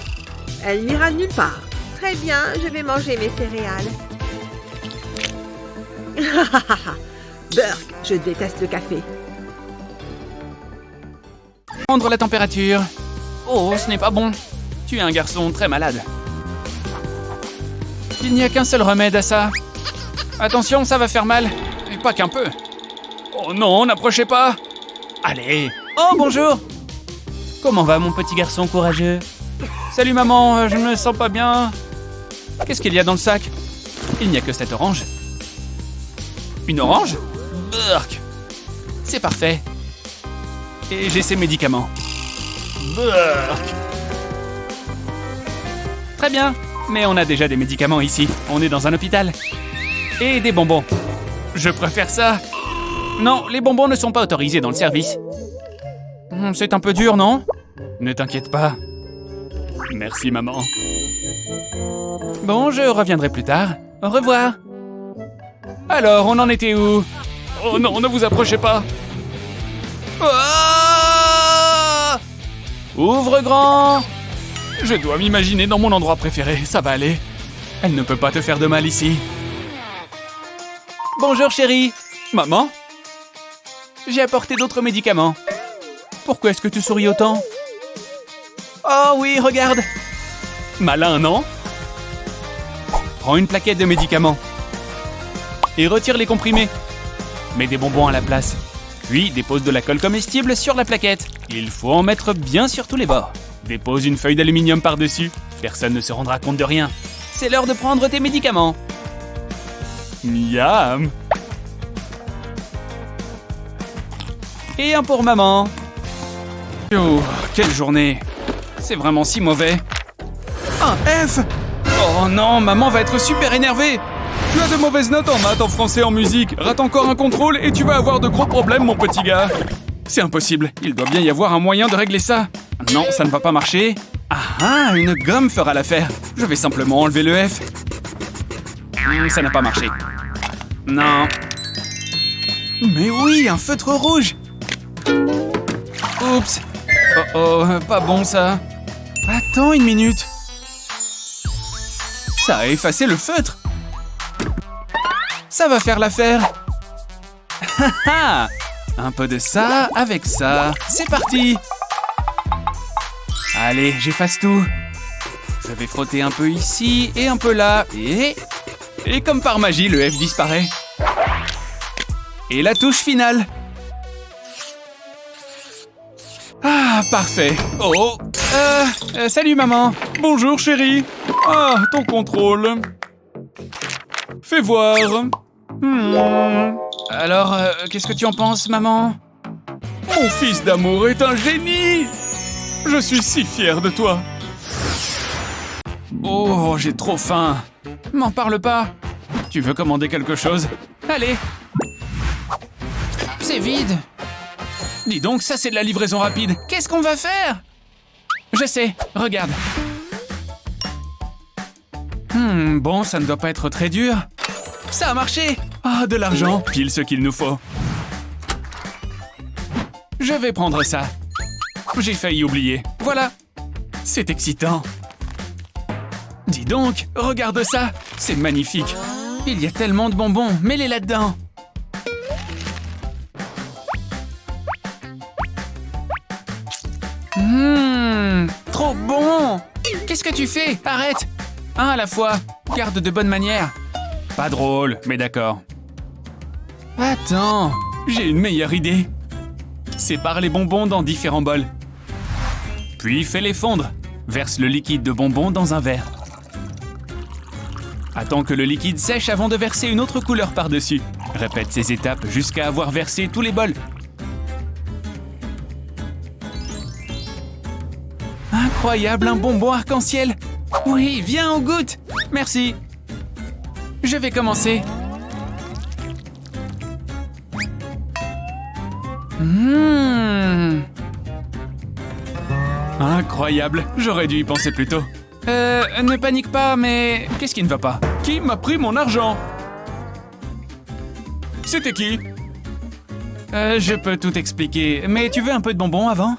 Elle n'ira nulle part. Très bien, je vais manger mes céréales. Burk, je déteste le café. Prendre la température. Oh, ce n'est pas bon. Tu es un garçon très malade. Il n'y a qu'un seul remède à ça. Attention, ça va faire mal. Et pas qu'un peu. Oh non, n'approchez pas. Allez. Oh, bonjour. Comment va mon petit garçon courageux? Salut maman, je ne me sens pas bien. Qu'est-ce qu'il y a dans le sac? Il n'y a que cette orange. Une orange? Burk. C'est parfait. Et j'ai ces médicaments. Burk. Très bien, mais on a déjà des médicaments ici. On est dans un hôpital. Et des bonbons. Je préfère ça. Non, les bonbons ne sont pas autorisés dans le service. C'est un peu dur, non? Ne t'inquiète pas. Merci, maman. Bon, je reviendrai plus tard. Au revoir. Alors, on en était où? Oh non, ne vous approchez pas. Ah! Ouvre grand! Je dois m'imaginer dans mon endroit préféré, ça va aller. Elle ne peut pas te faire de mal ici. Bonjour chérie. Maman? J'ai apporté d'autres médicaments. Pourquoi est-ce que tu souris autant? Oh oui, regarde. Malin, non? Prends une plaquette de médicaments. Et retire les comprimés. Mets des bonbons à la place. Puis dépose de la colle comestible sur la plaquette. Il faut en mettre bien sur tous les bords. Dépose une feuille d'aluminium par-dessus. Personne ne se rendra compte de rien. C'est l'heure de prendre tes médicaments. Miam! Et un pour maman. Oh, quelle journée! C'est vraiment si mauvais. Un F! Oh non, maman va être super énervée! Tu as de mauvaises notes en maths, en français, en musique. Rate encore un contrôle et tu vas avoir de gros problèmes, mon petit gars. C'est impossible. Il doit bien y avoir un moyen de régler ça. Non, ça ne va pas marcher. Ah, une gomme fera l'affaire. Je vais simplement enlever le F. Ça n'a pas marché. Non. Mais oui, un feutre rouge. Oups. Oh, pas bon ça. Attends une minute. Ça a effacé le feutre. Ça va faire l'affaire. Un peu de ça avec ça. C'est parti. Allez, j'efface tout. Je vais frotter un peu ici et un peu là. Et comme par magie, le F disparaît. Et la touche finale. Ah, parfait. Oh, salut maman. Bonjour chérie. Ah, ton contrôle. Fais voir. Alors, qu'est-ce que tu en penses, maman? Mon fils d'amour est un génie. Je suis si fier de toi. Oh, j'ai trop faim. M'en parle pas. Tu veux commander quelque chose? Allez. C'est vide. Dis donc, ça c'est de la livraison rapide. Qu'est-ce qu'on va faire? Je sais, regarde. Bon, ça ne doit pas être très dur. Ça a marché. Ah, de l'argent, pile ce qu'il nous faut. Je vais prendre ça. J'ai failli oublier. Voilà. C'est excitant. Dis donc, regarde ça. C'est magnifique. Il y a tellement de bonbons. Mets-les là-dedans. Trop bon. Qu'est-ce que tu fais? Arrête. Un à la fois. Garde de bonnes manières. Pas drôle, mais d'accord. Attends, j'ai une meilleure idée. Sépare les bonbons dans différents bols. Puis fais-les fondre. Verse le liquide de bonbons dans un verre. Attends que le liquide sèche avant de verser une autre couleur par-dessus. Répète ces étapes jusqu'à avoir versé tous les bols. Incroyable, un bonbon arc-en-ciel. Oui, viens, on goûte. Merci. Je vais commencer. Incroyable, j'aurais dû y penser plus tôt. Ne panique pas, mais qu'est-ce qui ne va pas? Qui m'a pris mon argent? C'était qui? Je peux tout expliquer, mais tu veux un peu de bonbons avant?